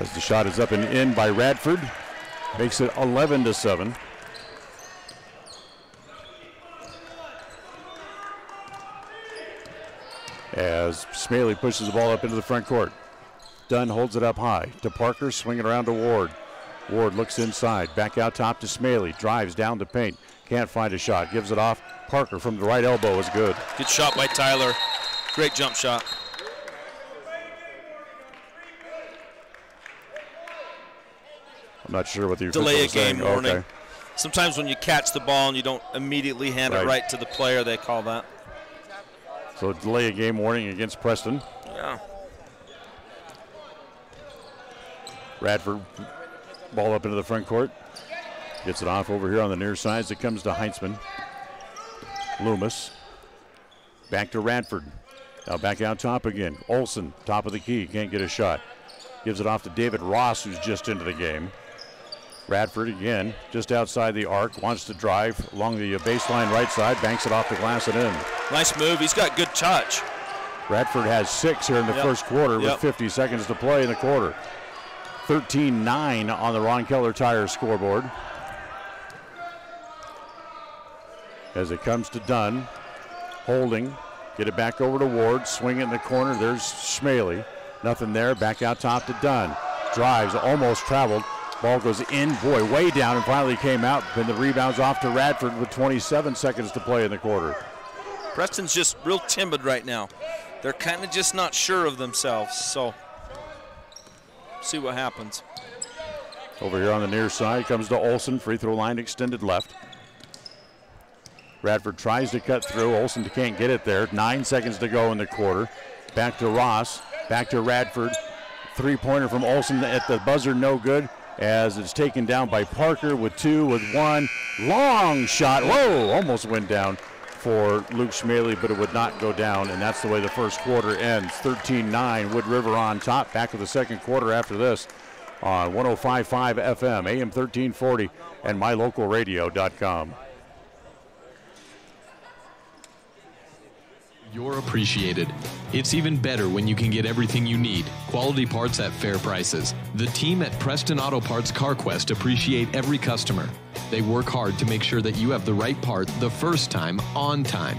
As the shot is up and in by Radford. Makes it 11-7. As Smaley pushes the ball up into the front court. Dunn holds it up high to Parker, swinging around to Ward. Ward looks inside, back out top to Smaley, drives down to paint, can't find a shot, gives it off. Parker from the right elbow is good. Good shot by Tyler, great jump shot. I'm not sure what the delay a game warning. Okay. Sometimes when you catch the ball and you don't immediately hand it right to the player, they call that. So delay a game warning against Preston. Yeah. Radford, ball up into the front court. Gets it off over here on the near side as it comes to Heintzman. Loomis. Back to Radford. Now back out top again. Olsen, top of the key, can't get a shot. Gives it off to David Ross, who's just into the game. Radford again, just outside the arc, wants to drive along the baseline right side, banks it off the glass and in. Nice move, he's got good touch. Radford has 6 here in the first quarter with 50 seconds to play in the quarter. 13-9 on the Ron Keller Tire scoreboard. As it comes to Dunn, holding, get it back over to Ward, swing it in the corner, there's Smaley. Nothing there, back out top to Dunn. Drives, almost traveled. Ball goes in, boy, way down and finally came out. Then the rebound's off to Radford with 27 seconds to play in the quarter. Preston's just real timid right now. They're kind of just not sure of themselves, so see what happens. Over here on the near side comes to Olsen, free throw line extended left. Radford tries to cut through, Olsen can't get it there. 9 seconds to go in the quarter. Back to Ross, back to Radford. Three-pointer from Olsen at the buzzer, no good, as it's taken down by Parker with 2, with 1. Long shot, whoa, almost went down for Luke Smaley, but it would not go down, and that's the way the first quarter ends. 13-9, Wood River on top. Back to the second quarter after this on 105.5 FM, AM 1340, and mylocalradio.com. You're appreciated. It's even better when you can get everything you need. Quality parts at fair prices. The team at Preston Auto Parts CarQuest appreciate every customer. They work hard to make sure that you have the right part the first time, on time.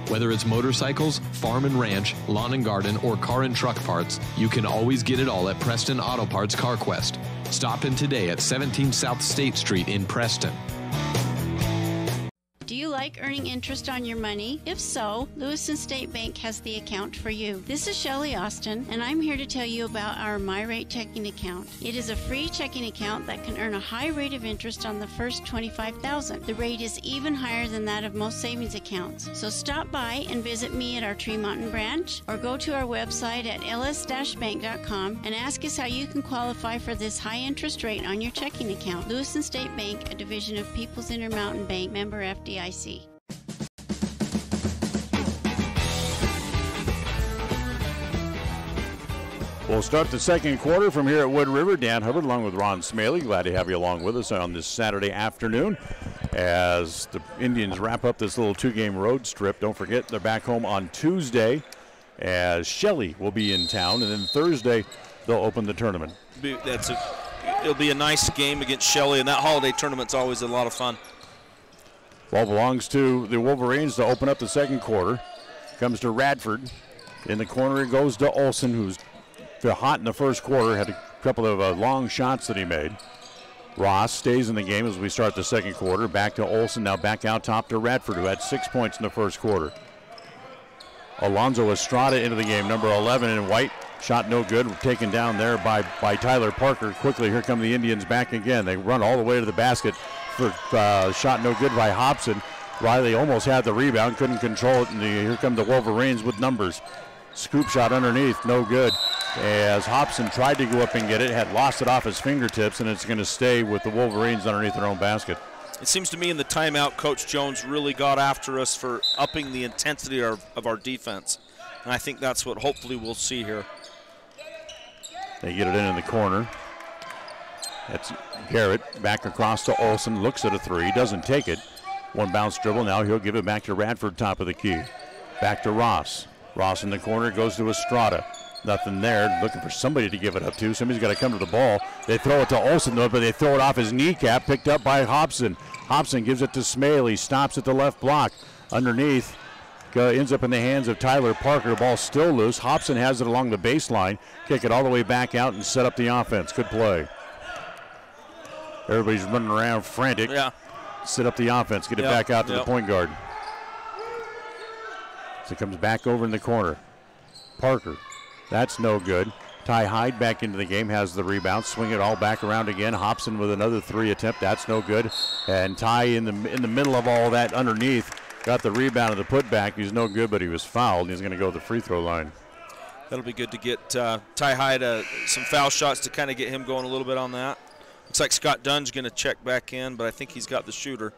Whether it's motorcycles, farm and ranch, lawn and garden, or car and truck parts, you can always get it all at Preston Auto Parts CarQuest. Stop in today at 17 South State Street in Preston. Do you like earning interest on your money? If so, Lewiston State Bank has the account for you. This is Shelley Austin, and I'm here to tell you about our MyRate checking account. It is a free checking account that can earn a high rate of interest on the first $25,000. The rate is even higher than that of most savings accounts. So stop by and visit me at our Tree Mountain branch, or go to our website at ls-bank.com and ask us how you can qualify for this high interest rate on your checking account. Lewiston State Bank, a division of People's Intermountain Bank, member FDIC. We'll start the second quarter from here at Wood River. Dan Hubbard along with Ron Smaley. Glad to have you along with us on this Saturday afternoon as the Indians wrap up this little 2-game road trip. Don't forget, they're back home on Tuesday as Shelley will be in town, and then Thursday they'll open the tournament. It'll be a nice game against Shelley, and that holiday tournament's always a lot of fun. Ball belongs to the Wolverines to open up the second quarter. Comes to Radford. In the corner it goes to Olsen, who's hot in the first quarter. Had a couple of long shots that he made. Ross stays in the game as we start the second quarter. Back to Olsen, now back out top to Radford, who had 6 points in the first quarter. Alonzo Estrada into the game, number 11 in white. Shot no good, taken down there by Tyler Parker. Quickly, here come the Indians back again. They run all the way to the basket. For shot no good by Hobson. Riley almost had the rebound, couldn't control it, and here come the Wolverines with numbers. Scoop shot underneath, no good. As Hobson tried to go up and get it, had lost it off his fingertips, and it's going to stay with the Wolverines underneath their own basket. It seems to me in the timeout, Coach Jones really got after us for upping the intensity of our defense, and I think that's what hopefully we'll see here. They get it in the corner. That's Garrett back across to Olsen, looks at a three, doesn't take it. One bounce dribble, now he'll give it back to Radford, top of the key. Back to Ross. Ross in the corner, goes to Estrada. Nothing there. Looking for somebody to give it up to. Somebody's got to come to the ball. They throw it to Olsen, though, but they throw it off his kneecap. Picked up by Hobson. Hobson gives it to Smaley. Stops at the left block. Underneath. Ends up in the hands of Tyler Parker. The ball still loose. Hobson has it along the baseline. Kick it all the way back out and set up the offense. Good play. Everybody's running around frantic. Yeah. Set up the offense. Get it back out to the point guard. So it comes back over in the corner. Parker. That's no good. Ty Hyde back into the game, has the rebound, swing it all back around again. Hobson with another 3 attempt. That's no good. And Ty in the middle of all that underneath got the rebound of the putback. He's no good, but he was fouled. He's going to go to the free throw line. That'll be good to get Ty Hyde some foul shots to kind of get him going a little bit on that. Looks like Scott Dunn's going to check back in, but I think he's got the shooter.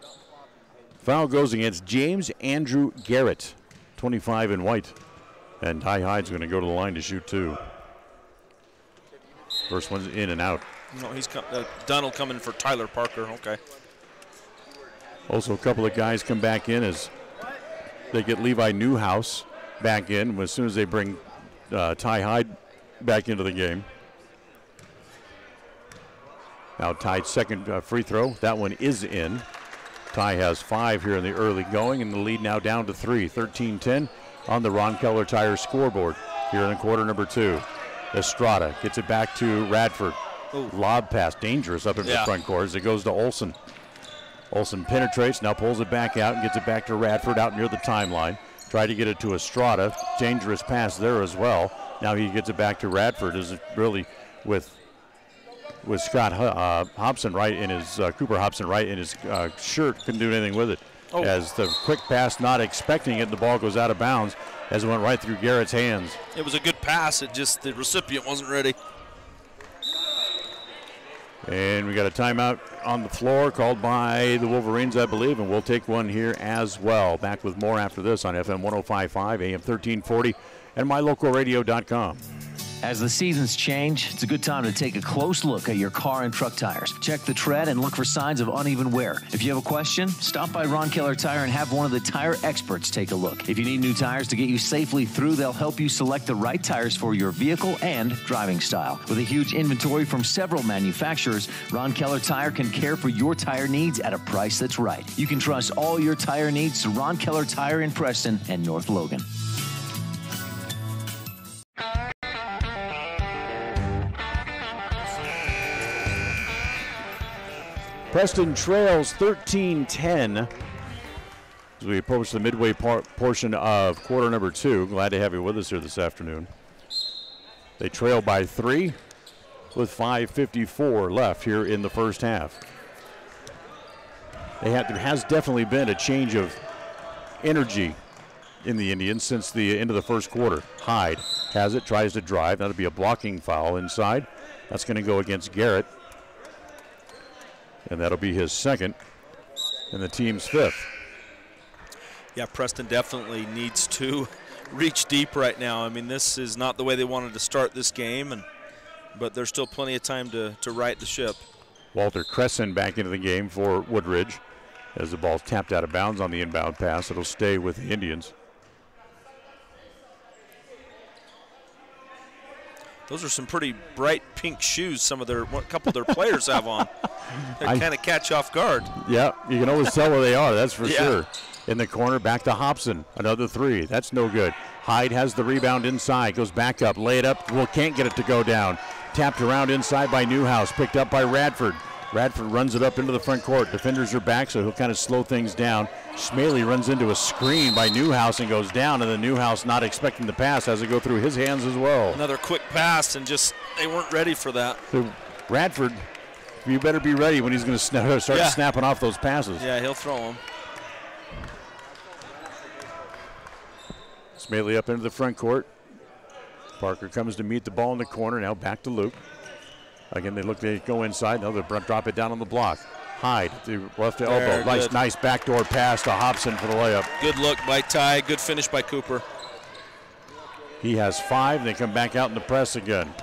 Foul goes against James Andrew Garrett, 25 in white. And Ty Hyde's going to go to the line to shoot 2. First one's in and out. No, Dunn will come in for Tyler Parker. Okay. Also, a couple of guys come back in as they get Levi Newhouse back in as soon as they bring Ty Hyde back into the game. Now Ty's second free throw. That one is in. Ty has 5 here in the early going, and the lead now down to 3. 13-10 on the Ron Keller Tire scoreboard here in quarter number 2. Estrada gets it back to Radford. Ooh. Lob pass, dangerous up in the front court as it goes to Olsen. Olsen penetrates, now pulls it back out and gets it back to Radford out near the timeline. Tried to get it to Estrada. Dangerous pass there as well. Now he gets it back to Radford. Is it really with Scott Hobson right in his Cooper Hobson right in his shirt, couldn't do anything with it. Oh. As the quick pass, not expecting it, the ball goes out of bounds as it went right through Garrett's hands. It was a good pass. It just the recipient wasn't ready. And we got a timeout on the floor called by the Wolverines, I believe, and we'll take one here as well. Back with more after this on FM 105.5, AM 1340, and mylocalradio.com. As the seasons change, it's a good time to take a close look at your car and truck tires. Check the tread and look for signs of uneven wear. If you have a question, stop by Ron Keller Tire and have one of the tire experts take a look. If you need new tires to get you safely through, they'll help you select the right tires for your vehicle and driving style. With a huge inventory from several manufacturers, Ron Keller Tire can care for your tire needs at a price that's right. You can trust all your tire needs to Ron Keller Tire in Preston and North Logan. Preston trails 13-10 as we approach the midway portion of quarter number 2. Glad to have you with us here this afternoon. They trail by 3 with 5:54 left here in the first half. There has definitely been a change of energy in the Indians since the end of the first quarter. Hyde has it, tries to drive. That'll be a blocking foul inside. That's going to go against Garrett. And that'll be his second and the team's 5th. Yeah, Preston definitely needs to reach deep right now. I mean, this is not the way they wanted to start this game, but there's still plenty of time to right the ship. Walter Cresson back into the game for Woodridge as the ball's tapped out of bounds on the inbound pass. It'll stay with the Indians. Those are some pretty bright pink shoes a couple of their players have on. They kind of catch off guard. Yeah, you can always tell where they are, that's for sure. In the corner, back to Hobson. Another 3. That's no good. Hyde has the rebound inside, goes back up, lay it up. Well, can't get it to go down. Tapped around inside by Newhouse, picked up by Radford. Radford runs it up into the front court. Defenders are back, so he'll kind of slow things down. Smaley runs into a screen by Newhouse and goes down, and then Newhouse, not expecting the pass, has it go through his hands as well. Another quick pass, and just they weren't ready for that. So Radford, you better be ready when he's going to start snapping off those passes. Yeah, he'll throw them. Smaley up into the front court. Parker comes to meet the ball in the corner. Now back to Luke. Again, they go inside. Now they'll drop it down on the block. Hyde, the left elbow. Nice backdoor pass to Hobson for the layup. Good look by Ty. Good finish by Cooper. He has 5. They come back out in the press again.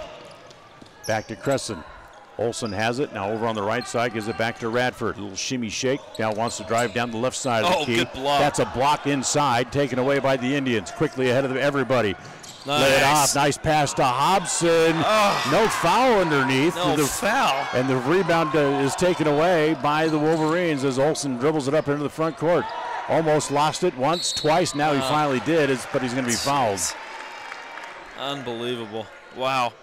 Back to Cresson. Olsen has it. Now over on the right side, gives it back to Radford. A little shimmy shake. Now wants to drive down the left side of the key. Good block. That's a block inside, taken away by the Indians. Quickly ahead of everybody. Nice. Lay it off. Nice pass to Hobson. No foul underneath. No foul. And the rebound is taken away by the Wolverines as Olsen dribbles it up into the front court. Almost lost it once, twice. Now he finally did, but he's going to be fouled. Unbelievable. Wow.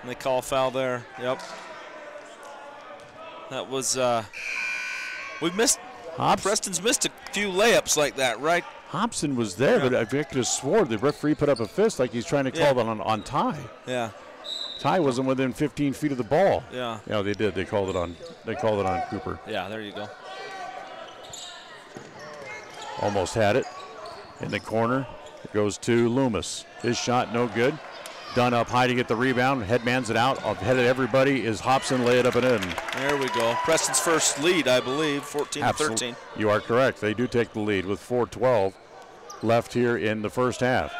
And they call a foul there. Yep. That was, we've missed, Preston's missed a few layups like that, right? Hobson was there, but I could have swore the referee put up a fist like he's trying to call it on Ty. Yeah. Ty wasn't within 15 feet of the ball. Yeah. Yeah, they did. They called it on Cooper. Yeah, there you go. Almost had it. In the corner, it goes to Loomis. His shot no good. Dunn up high to get the rebound. Headmans it out. Ahead of everybody is Hobson. Lay it up and in. There we go. Preston's first lead, I believe, 14-13. You are correct. They do take the lead with 4:12 left here in the first half.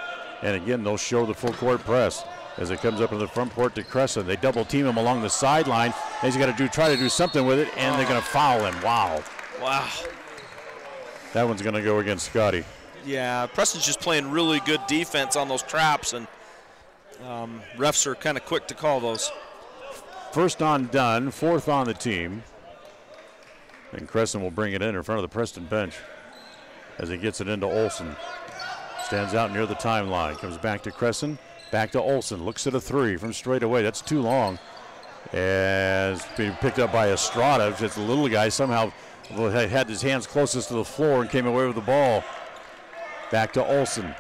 And again, they'll show the full court press as it comes up in the front court to Crescent. They double team him along the sideline. And he's got to try to do something with it, and they're going to foul him. Wow. Wow. That one's going to go against Scotty. Yeah, Preston's just playing really good defense on those traps, and refs are kind of quick to call those. First on Dunn, fourth on the team. And Crescent will bring it in front of the Preston bench as he gets it into Olsen. Stands out near the timeline, comes back to Crescent, back to Olsen, looks at a three from straight away. That's too long. As being picked up by Estrada, just a little guy somehow had his hands closest to the floor and came away with the ball. Back to Olsen.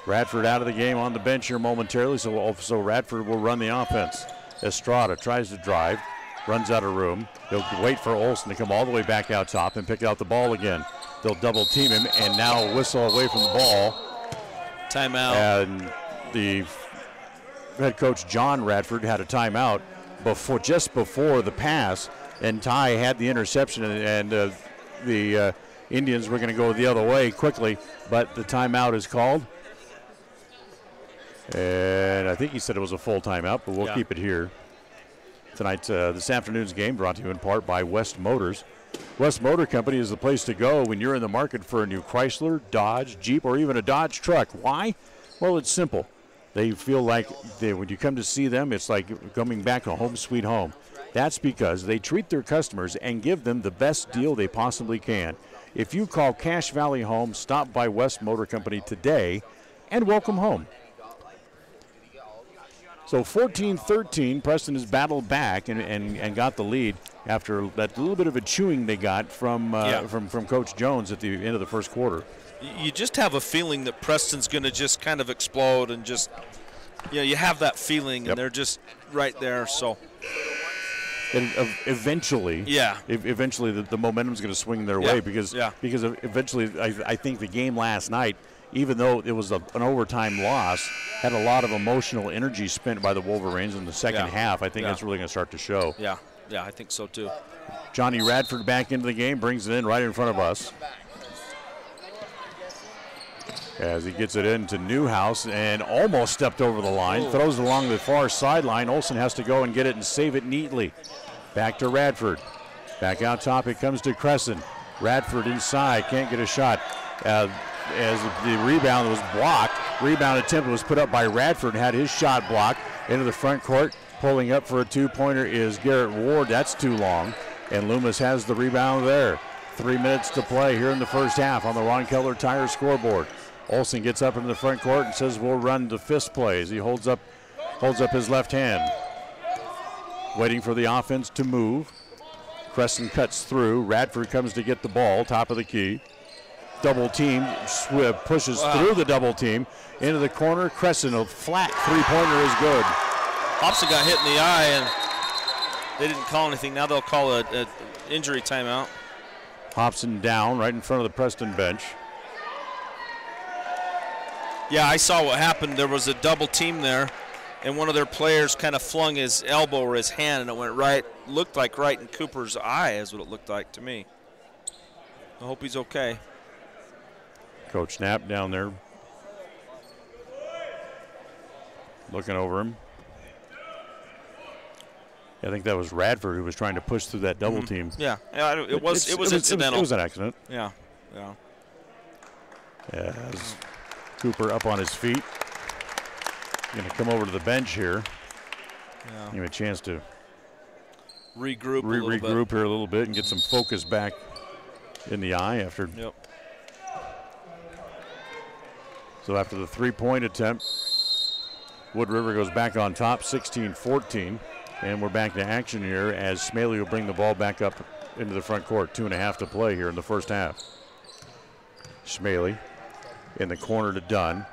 Radford out of the game on the bench here momentarily, so Radford will run the offense. Estrada tries to drive, runs out of room. He'll wait for Olsen to come all the way back out top and pick out the ball again. They'll double team him, and now a whistle away from the ball. Timeout. And the head coach, John Radford, had a timeout just before the pass, and Ty had the interception, and the Indians were going to go the other way quickly, but the timeout is called. And I think he said it was a full timeout, but we'll keep it here. Tonight, this afternoon's game brought to you in part by West Motors. West Motor Company is the place to go when you're in the market for a new Chrysler, Dodge, Jeep, or even a Dodge truck. Why? Well, it's simple. They feel like when you come to see them, it's like coming back to home sweet home. That's because they treat their customers and give them the best deal they possibly can. If you call Cache Valley Home, stop by West Motor Company today and welcome home. So 14-13, Preston has battled back and got the lead after that little bit of a chewing they got from Coach Jones at the end of the first quarter. You just have a feeling that Preston's going to just kind of explode and just, you have that feeling, and they're just right there. So, and eventually, eventually the momentum's going to swing their way because eventually I think the game last night, even though it was an overtime loss, had a lot of emotional energy spent by the Wolverines in the second half. I think that's really going to start to show. Yeah, I think so too. Johnny Radford back into the game, brings it in right in front of us. As he gets it into Newhouse and almost stepped over the line, throws it along the far sideline. Olsen has to go and get it and save it neatly. Back to Radford. Back out top, it comes to Crescent. Radford inside, can't get a shot. As the rebound was blocked, rebound attempt was put up by Radford and had his shot blocked into the front court. Pulling up for a two-pointer is Garrett Ward. That's too long. And Loomis has the rebound there. 3 minutes to play here in the first half on the Ron Keller Tire scoreboard. Olsen gets up into the front court and says we'll run the fist plays. He holds up his left hand. Waiting for the offense to move. Crescent cuts through. Radford comes to get the ball, top of the key. Double team, pushes through the double team into the corner. Crescent, a flat three-pointer is good. Hobson got hit in the eye, and they didn't call anything. Now they'll call an injury timeout. Hobson down right in front of the Preston bench. Yeah, I saw what happened. There was a double team there, and one of their players kind of flung his elbow or his hand, and it went looked like right in Cooper's eye is what it looked like to me. I hope he's okay. Coach Knapp down there looking over him. I think that was Radford who was trying to push through that double team. Yeah, it was incidental. It was an accident. Yeah. As Cooper up on his feet. Going to come over to the bench here. Yeah. Give him a chance to regroup here a little bit and get some focus back in the eye after. Yep. So after the three-point attempt, Wood River goes back on top, 16-14. And we're back to action here as Smaley will bring the ball back up into the front court. 2.5 to play here in the first half. Smaley in the corner to Dunn.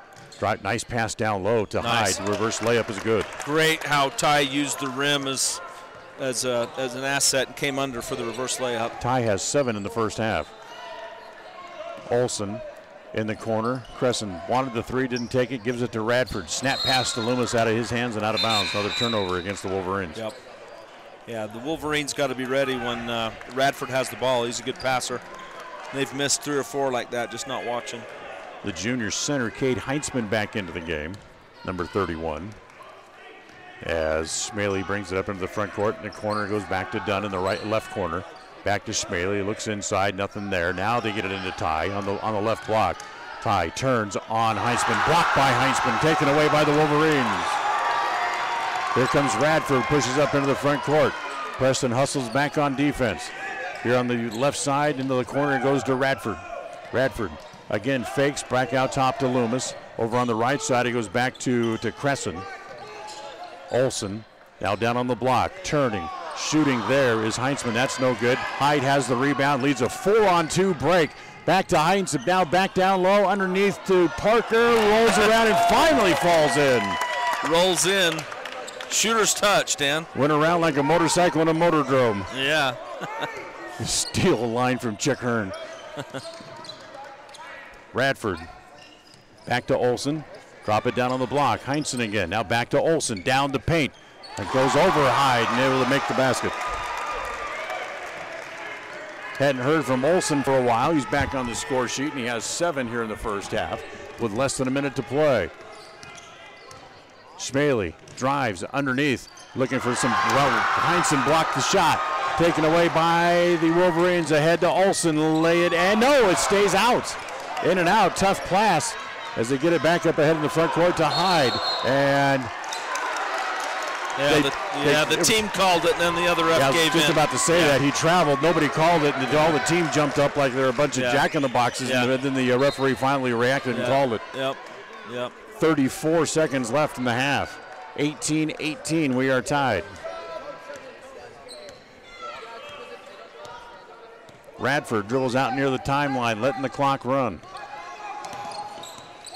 Nice pass down low to Hyde. Reverse layup is good. Great how Ty used the rim as an asset and came under for the reverse layup. Ty has 7 in the first half. Olsen in the corner. Crescent wanted the three, didn't take it, gives it to Radford. Snap pass to Loomis out of his hands and out of bounds. Another turnover against the Wolverines. Yep. Yeah, the Wolverines got to be ready when Radford has the ball. He's a good passer. They've missed 3 or 4 like that, just not watching. The junior center, Cade Heitzman, back into the game, number 31. As Smaley brings it up into the front court, in the corner goes back to Dunn in the left corner. Back to Smaley, looks inside, nothing there. Now they get it into Ty on the left block. Ty turns on Heitzman, blocked by Heitzman, taken away by the Wolverines. Here comes Radford, pushes up into the front court. Preston hustles back on defense. Here on the left side, into the corner, goes to Radford. Radford again fakes, back out top to Loomis. Over on the right side, he goes back to Crescent. Olsen now down on the block, turning, shooting there is Heitzman. That's no good. Hyde has the rebound, leads a 4-on-2 break. Back to Heitzman, now back down low, underneath to Parker, rolls around and finally falls in. Rolls in. Shooter's touch, Dan. Went around like a motorcycle in a motordrome. Yeah. Steal a line from Chick Hearn. Radford back to Olsen. Drop it down on the block. Heinsohn again. Now back to Olsen. Down the paint. And goes over Hyde and able to make the basket. Hadn't heard from Olsen for a while. He's back on the score sheet, and he has 7 here in the first half with less than a minute to play. Smaley drives underneath, looking for some. Well, Heinsohn blocked the shot. Taken away by the Wolverines. Ahead to Olsen. Lay it, and no, it stays out. In and out. Tough pass as they get it back up ahead in the front court to Hyde. And the team called it, and then the other ref gave in. I was just about to say that. He traveled. Nobody called it, and all the team jumped up like they're a bunch of jack-in-the-boxes, and then the referee finally reacted and called it. Yep. 34 seconds left in the half. 18-18, we are tied. Radford dribbles out near the timeline, letting the clock run.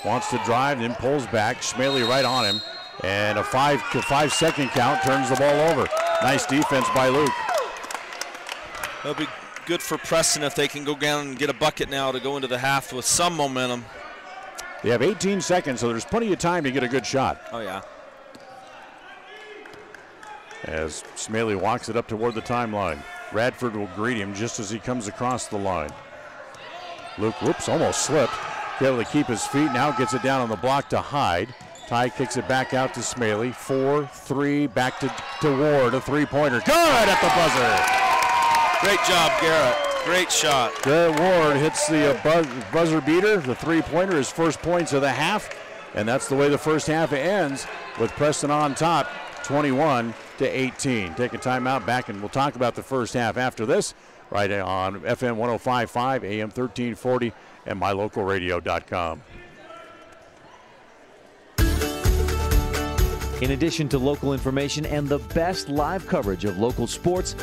Wants to drive, then pulls back. Smaley right on him. And a 5-second count turns the ball over. Nice defense by Luke. It'll be good for Preston if they can go down and get a bucket now to go into the half with some momentum. They have 18 seconds, so there's plenty of time to get a good shot. Oh, yeah. As Smaley walks it up toward the timeline. Radford will greet him just as he comes across the line. Luke, almost slipped. Able to keep his feet, now gets it down on the block to Hyde. Ty kicks it back out to Smaley. 4-3, back to Ward, a three-pointer. Good at the buzzer. Great job, Garrett. Great shot. Garrett Ward hits the buzzer beater, the three-pointer, his first points of the half. And that's the way the first half ends, with Preston on top, 21-18. Take a timeout back, and we'll talk about the first half after this, right on FM 105.5, AM 1340, and mylocalradio.com. In addition to local information and the best live coverage of local sports,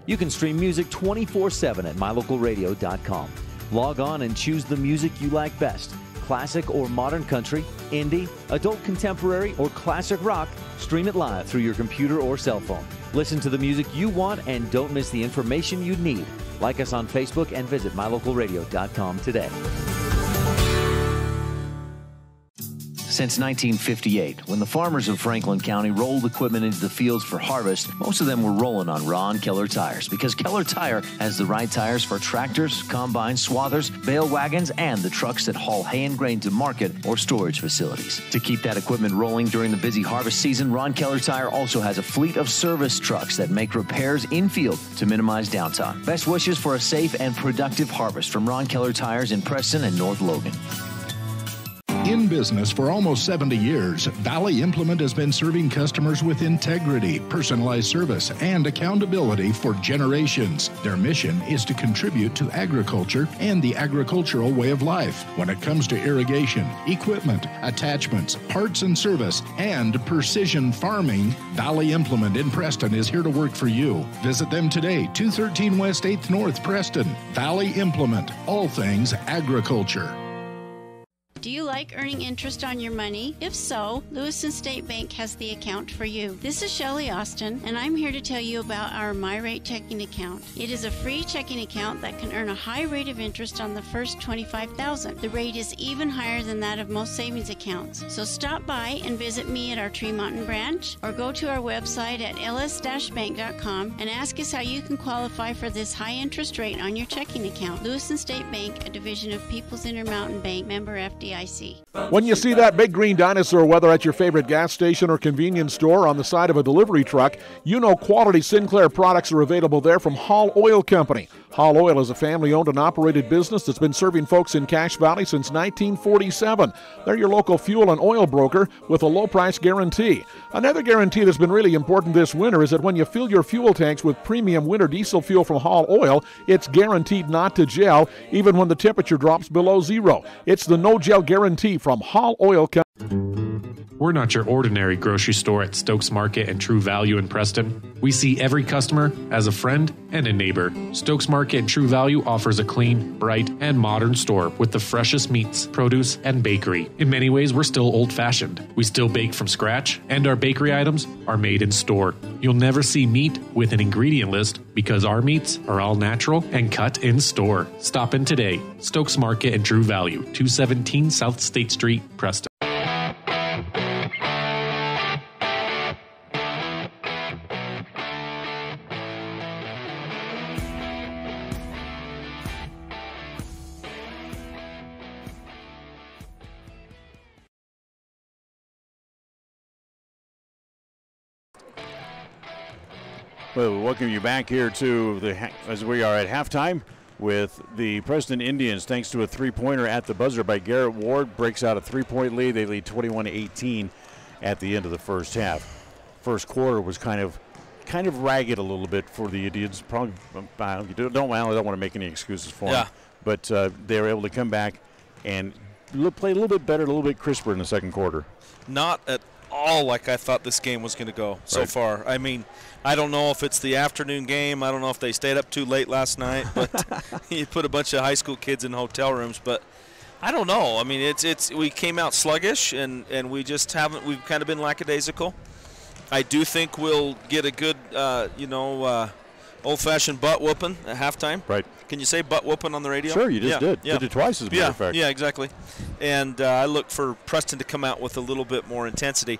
you can stream music 24/7 at mylocalradio.com. Log on and choose the music you like best. Classic or modern country, indie, adult contemporary, or classic rock. Stream it live through your computer or cell phone. Listen to the music you want and don't miss the information you need. Like us on Facebook and visit mylocalradio.com today. Since 1958, when the farmers of Franklin County rolled equipment into the fields for harvest, most of them were rolling on Ron Keller tires, because Keller Tire has the right tires for tractors, combines, swathers, bale wagons, and the trucks that haul hay and grain to market or storage facilities. To keep that equipment rolling during the busy harvest season, Ron Keller Tire also has a fleet of service trucks that make repairs in-field to minimize downtime. Best wishes for a safe and productive harvest from Ron Keller Tires in Preston and North Logan. business for almost 70 years, Valley Implement has been serving customers with integrity, personalized service, and accountability for generations. Their mission is to contribute to agriculture and the agricultural way of life. When it comes to irrigation, equipment, attachments, parts and service, and precision farming, Valley Implement in Preston is here to work for you. Visit them today, 213 West 8th North, Preston. Valley Implement, all things agriculture. Do you like earning interest on your money? If so, Lewiston State Bank has the account for you. This is Shelley Austin, and I'm here to tell you about our MyRate checking account. It is a free checking account that can earn a high rate of interest on the first $25,000. The rate is even higher than that of most savings accounts. So stop by and visit me at our Tremonton branch, or go to our website at ls-bank.com and ask us how you can qualify for this high interest rate on your checking account. Lewiston State Bank, a division of People's Intermountain Bank, member FDIC. When you see that big green dinosaur, whether at your favorite gas station or convenience store on the side of a delivery truck, you know quality Sinclair products are available there from Hall Oil Company. Hall Oil is a family-owned and operated business that's been serving folks in Cache Valley since 1947. They're your local fuel and oil broker with a low-price guarantee. Another guarantee that's been really important this winter is that when you fill your fuel tanks with premium winter diesel fuel from Hall Oil, it's guaranteed not to gel, even when the temperature drops below zero. It's the no-gel guarantee from Hall Oil Company. We're not your ordinary grocery store at Stokes Market and True Value in Preston. We see every customer as a friend and a neighbor. Stokes Market and True Value offers a clean, bright, and modern store with the freshest meats, produce, and bakery. In many ways, we're still old-fashioned. We still bake from scratch, and our bakery items are made in store. You'll never see meat with an ingredient list because our meats are all natural and cut in store. Stop in today. Stokes Market and True Value, 217 South State Street, Preston. Well, we welcome you back here to as we are at halftime with the Preston Indians, thanks to a three-pointer at the buzzer by Garrett Ward, breaks out a three-point lead. They lead 21-18 at the end of the first half. First quarter was kind of ragged a little bit for the Indians. Probably I don't want to make any excuses for them, but they were able to come back and play a little bit better, a little bit crisper in the second quarter. Not at all like I thought this game was going to go so far. I mean, I don't know if it's the afternoon game. I don't know if they stayed up too late last night, but you put a bunch of high school kids in hotel rooms. But I don't know. I mean, we came out sluggish, and we just haven't. We've kind of been lackadaisical. I do think we'll get a good, old-fashioned butt whooping at halftime. Right. Can you say butt whooping on the radio? Sure, you just did. Yeah. Did it twice, as a matter of fact. Yeah, exactly. And I look for Preston to come out with a little bit more intensity.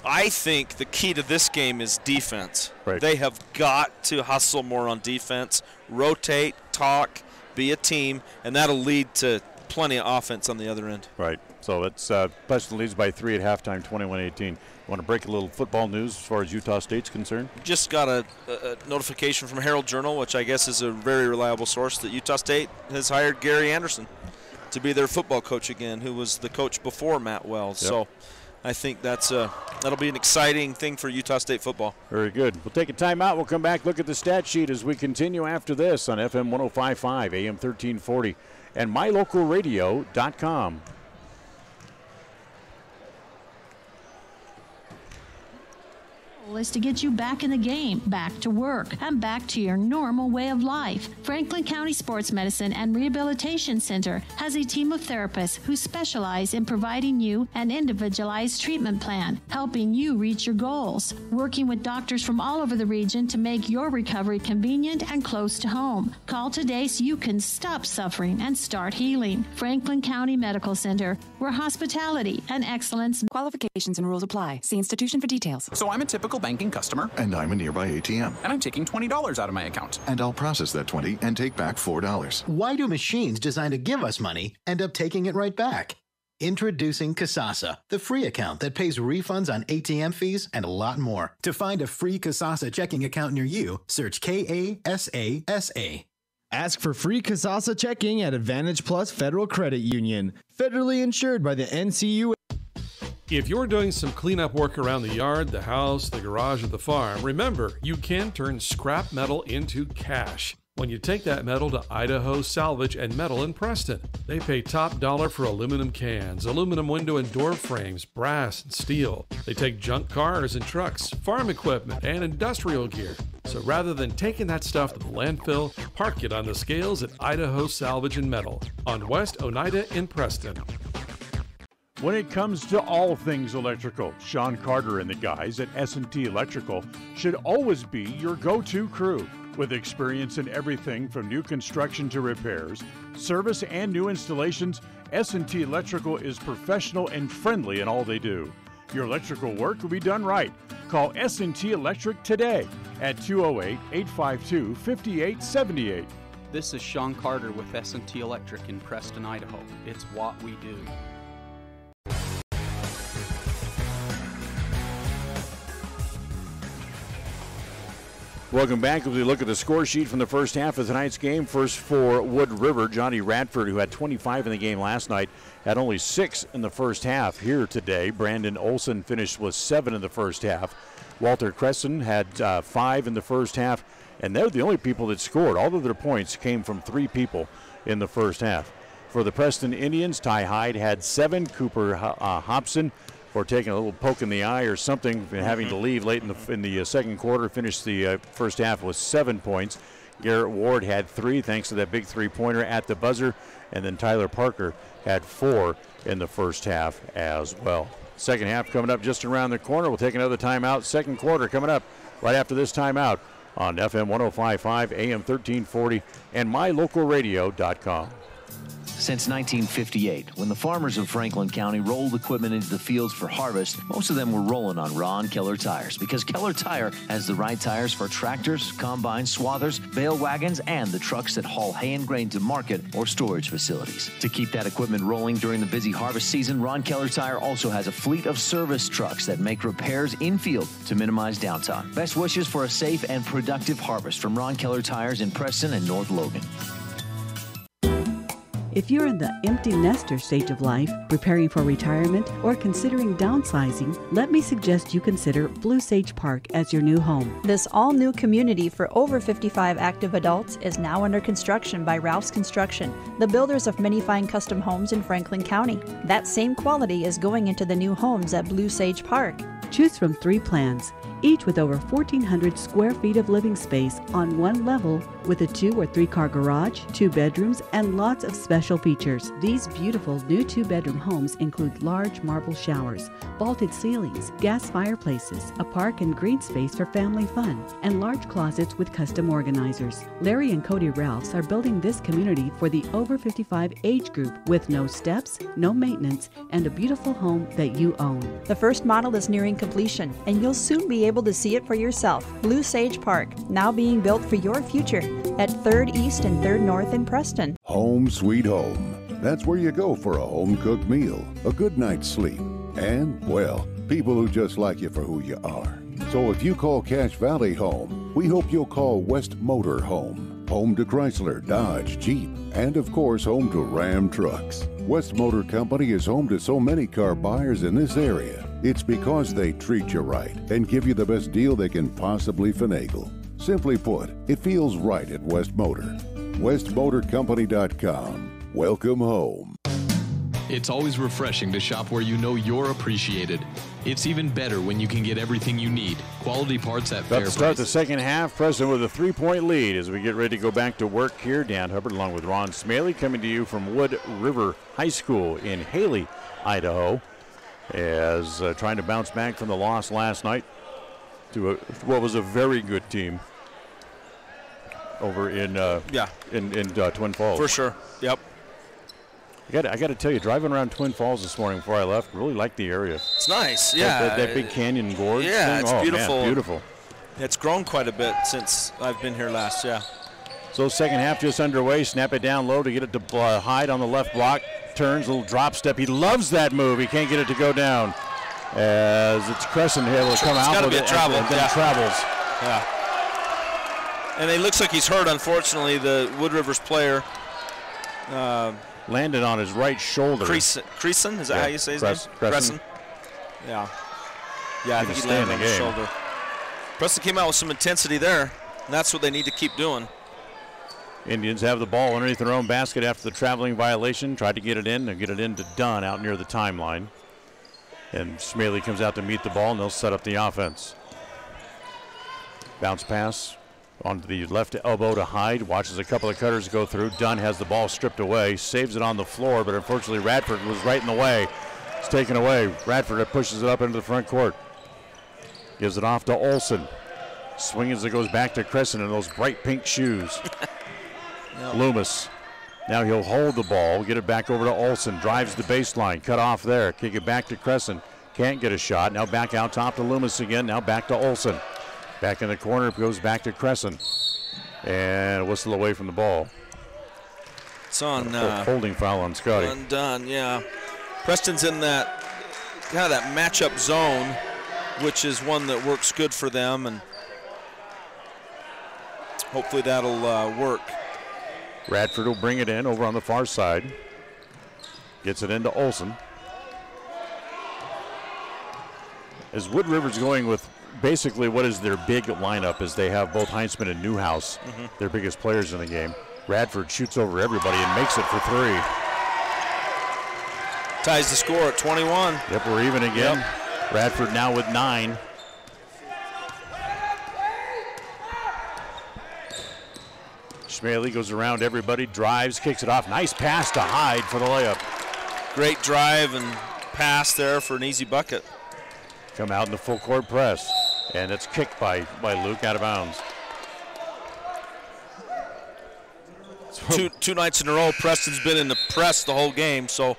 I think the key to this game is defense. Right. They have got to hustle more on defense, rotate, talk, be a team, and that'll lead to plenty of offense on the other end. Right. So it's Preston leads by 3 at halftime, 21-18. Want to break a little football news as far as Utah State's concerned? Just got a notification from Herald Journal, which I guess is a very reliable source, that Utah State has hired Gary Anderson to be their football coach again, who was the coach before Matt Wells. Yep. So I think that'll be an exciting thing for Utah State football. Very good. We'll take a timeout. We'll come back, look at the stat sheet as we continue after this on FM 105.5, AM 1340, and mylocalradio.com. Is to get you back in the game, back to work, and back to your normal way of life. Franklin County Sports Medicine and Rehabilitation Center has a team of therapists who specialize in providing you an individualized treatment plan, helping you reach your goals, working with doctors from all over the region to make your recovery convenient and close to home. Call today so you can stop suffering and start healing. Franklin County Medical Center, where hospitality and excellence. Qualifications and rules apply. See institution for details. So I'm a typical banking customer. And I'm a nearby ATM. And I'm taking $20 out of my account. And I'll process that $20 and take back $4. Why do machines designed to give us money end up taking it right back? Introducing Kasasa, the free account that pays refunds on ATM fees and a lot more. To find a free Kasasa checking account near you, search Kasasa. Ask for free Kasasa checking at Advantage Plus Federal Credit Union, federally insured by the NCUA. If you're doing some cleanup work around the yard, the house, the garage, or the farm, remember, you can turn scrap metal into cash when you take that metal to Idaho Salvage and Metal in Preston. They pay top dollar for aluminum cans, aluminum window and door frames, brass and steel. They take junk cars and trucks, farm equipment, and industrial gear. So rather than taking that stuff to the landfill, park it on the scales at Idaho Salvage and Metal on West Oneida in Preston. When it comes to all things electrical, Sean Carter and the guys at S&T Electrical should always be your go-to crew. With experience in everything from new construction to repairs, service, and new installations, S&T Electrical is professional and friendly in all they do. Your electrical work will be done right. Call S&T Electric today at 208-852-5878. This is Sean Carter with S&T Electric in Preston, Idaho. It's what we do. Welcome back as we look at the score sheet from the first half of tonight's game. First for Wood River, Johnny Radford, who had 25 in the game last night, had only 6 in the first half here today. Brandon Olson finished with 7 in the first half. Walter Cresson had 5 in the first half, and they're the only people that scored. All of their points came from 3 people in the first half. For the Preston Indians, Ty Hyde had 7. Cooper Hobson, for taking a little poke in the eye or something, and having to leave late in the second quarter, finished the first half with 7 points. Garrett Ward had 3 thanks to that big three-pointer at the buzzer, and then Tyler Parker had 4 in the first half as well. Second half coming up just around the corner. We'll take another timeout. Second quarter coming up right after this timeout on FM 105.5, AM 1340, and mylocalradio.com. Since 1958, when the farmers of Franklin County rolled equipment into the fields for harvest, most of them were rolling on Ron Keller tires, because Keller Tire has the right tires for tractors, combines, swathers, bale wagons, and the trucks that haul hay and grain to market or storage facilities. To keep that equipment rolling during the busy harvest season, Ron Keller Tire also has a fleet of service trucks that make repairs in-field to minimize downtime. Best wishes for a safe and productive harvest from Ron Keller Tires in Preston and North Logan. If you're in the empty nester stage of life, preparing for retirement, or considering downsizing, let me suggest you consider Blue Sage Park as your new home. This all-new community for over 55 active adults is now under construction by Ralph's Construction, the builders of many fine custom homes in Franklin County. That same quality is going into the new homes at Blue Sage Park. Choose from 3 plans, each with over 1,400 square feet of living space on one level, with a 2 or 3 car garage, 2 bedrooms, and lots of special features. These beautiful new 2-bedroom homes include large marble showers, vaulted ceilings, gas fireplaces, a park and green space for family fun, and large closets with custom organizers. Larry and Cody Ralphs are building this community for the over 55 age group, with no steps, no maintenance, and a beautiful home that you own. The first model is nearing completion, and you'll soon be able to see it for yourself. Blue Sage Park, now being built for your future at 3rd East and 3rd North in Preston. Home sweet home. That's where you go for a home-cooked meal, a good night's sleep, and, well, people who just like you for who you are. So if you call Cache Valley home, we hope you'll call West Motor home. Home to Chrysler, Dodge, Jeep, and of course home to Ram trucks. West Motor Company is home to so many car buyers in this area. It's because they treat you right and give you the best deal they can possibly finagle. Simply put, it feels right at West Motor. WestMotorCompany.com. Welcome home. It's always refreshing to shop where you know you're appreciated. It's even better when you can get everything you need. Quality parts at fair prices. Start the second half. Preston with a 3-point lead as we get ready to go back to work here. Dan Hubbard along with Ron Smaley coming to you from Wood River High School in Haley, Idaho, as trying to bounce back from the loss last night to what was a very good team over in Twin Falls. For sure. Yep. I got to tell you, driving around Twin Falls this morning before I left, really liked the area. It's nice, yeah. That big canyon gorge. Yeah, thing. it's beautiful. Man, beautiful. It's grown quite a bit since I've been here last, yeah. So second half just underway. Snap it down low to get it to Hyde on the left block. Turns, a little drop step. He loves that move. He can't get it to go down. As it's Crescent here, will come out with it travel. and then travels. Yeah. And it looks like he's hurt, unfortunately, the Wood Rivers player. Landed on his right shoulder. Creason, is that how you say his name? Preston. Yeah. Yeah, I think he landed on his shoulder. Preston came out with some intensity there, and that's what they need to keep doing. Indians have the ball underneath their own basket after the traveling violation. Tried to get it in. They'll get it into Dunn out near the timeline. And Smaley comes out to meet the ball, and they'll set up the offense. Bounce pass onto the left elbow to Hyde. Watches a couple of cutters go through. Dunn has the ball stripped away. Saves it on the floor, but unfortunately Radford was right in the way. It's taken away. Radford pushes it up into the front court. Gives it off to Olsen. Swing as it goes back to Crescent in those bright pink shoes. Yep. Loomis. Now he'll hold the ball, get it back over to Olsen. Drives the baseline, cut off there. Kick it back to Crescent. Can't get a shot. Now back out top to Loomis again. Now back to Olsen. Back in the corner, it goes back to Crescent. And a whistle away from the ball. It's on holding foul on Scotty. Undone, yeah. Preston's in that kind of that matchup zone, which is one that works good for them, and hopefully that'll work. Radford will bring it in over on the far side. Gets it into Olsen. As Wood River's going with basically what is their big lineup, is they have both Heinzman and Newhouse, their biggest players in the game. Radford shoots over everybody and makes it for three. Ties the score at 21. Yep, we're even again. Yep. Radford now with 9. Schmaley goes around everybody, drives, kicks it off. Nice pass to Hyde for the layup. Great drive and pass there for an easy bucket. Come out in the full court press, and it's kicked by Luke out of bounds. Two nights in a row, Preston's been in the press the whole game, so,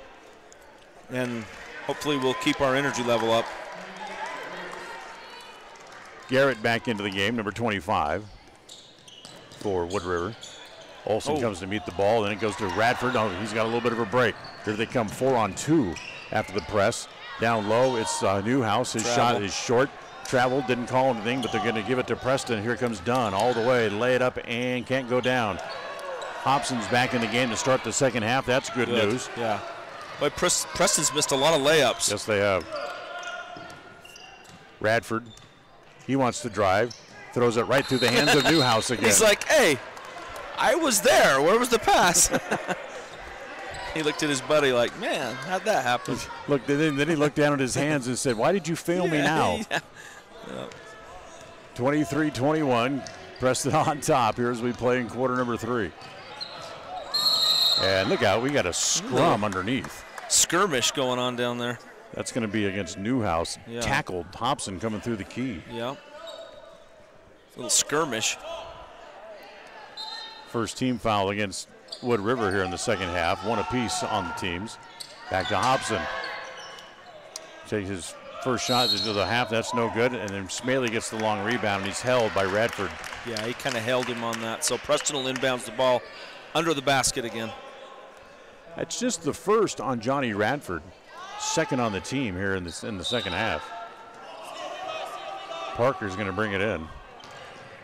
and hopefully we'll keep our energy level up. Garrett back into the game, number 25 for Wood River. Olsen comes to meet the ball, then it goes to Radford. Oh, he's got a little bit of a break. Here they come 4-on-2 after the press. Down low, it's Newhouse. His shot is short. Traveled, didn't call anything, but they're going to give it to Preston. Here comes Dunn all the way. Lay it up and can't go down. Hobson's back in the game to start the second half. That's good news. Yeah. But Preston's missed a lot of layups. Yes, they have. Radford, he wants to drive. Throws it right through the hands of Newhouse again. He's like, hey, I was there. Where was the pass? He looked at his buddy like, man, how'd that happen? Look, then he looked down at his hands and said, why did you fail me now? Yeah. 23-21, Preston on top here as we play in quarter number 3. And look out, we got a scrum underneath. Skirmish going on down there. That's going to be against Newhouse. Yeah. Tackled Hobson coming through the key. Yeah. Little skirmish. First team foul against Wood River here in the second half. One apiece on the teams. Back to Hobson. Takes his first shot into the half. That's no good. And then Smaley gets the long rebound, and he's held by Radford. Yeah, he kind of held him on that. So Preston will inbounds the ball under the basket again. That's just the first on Johnny Radford. Second on the team here in the second half. Parker's going to bring it in.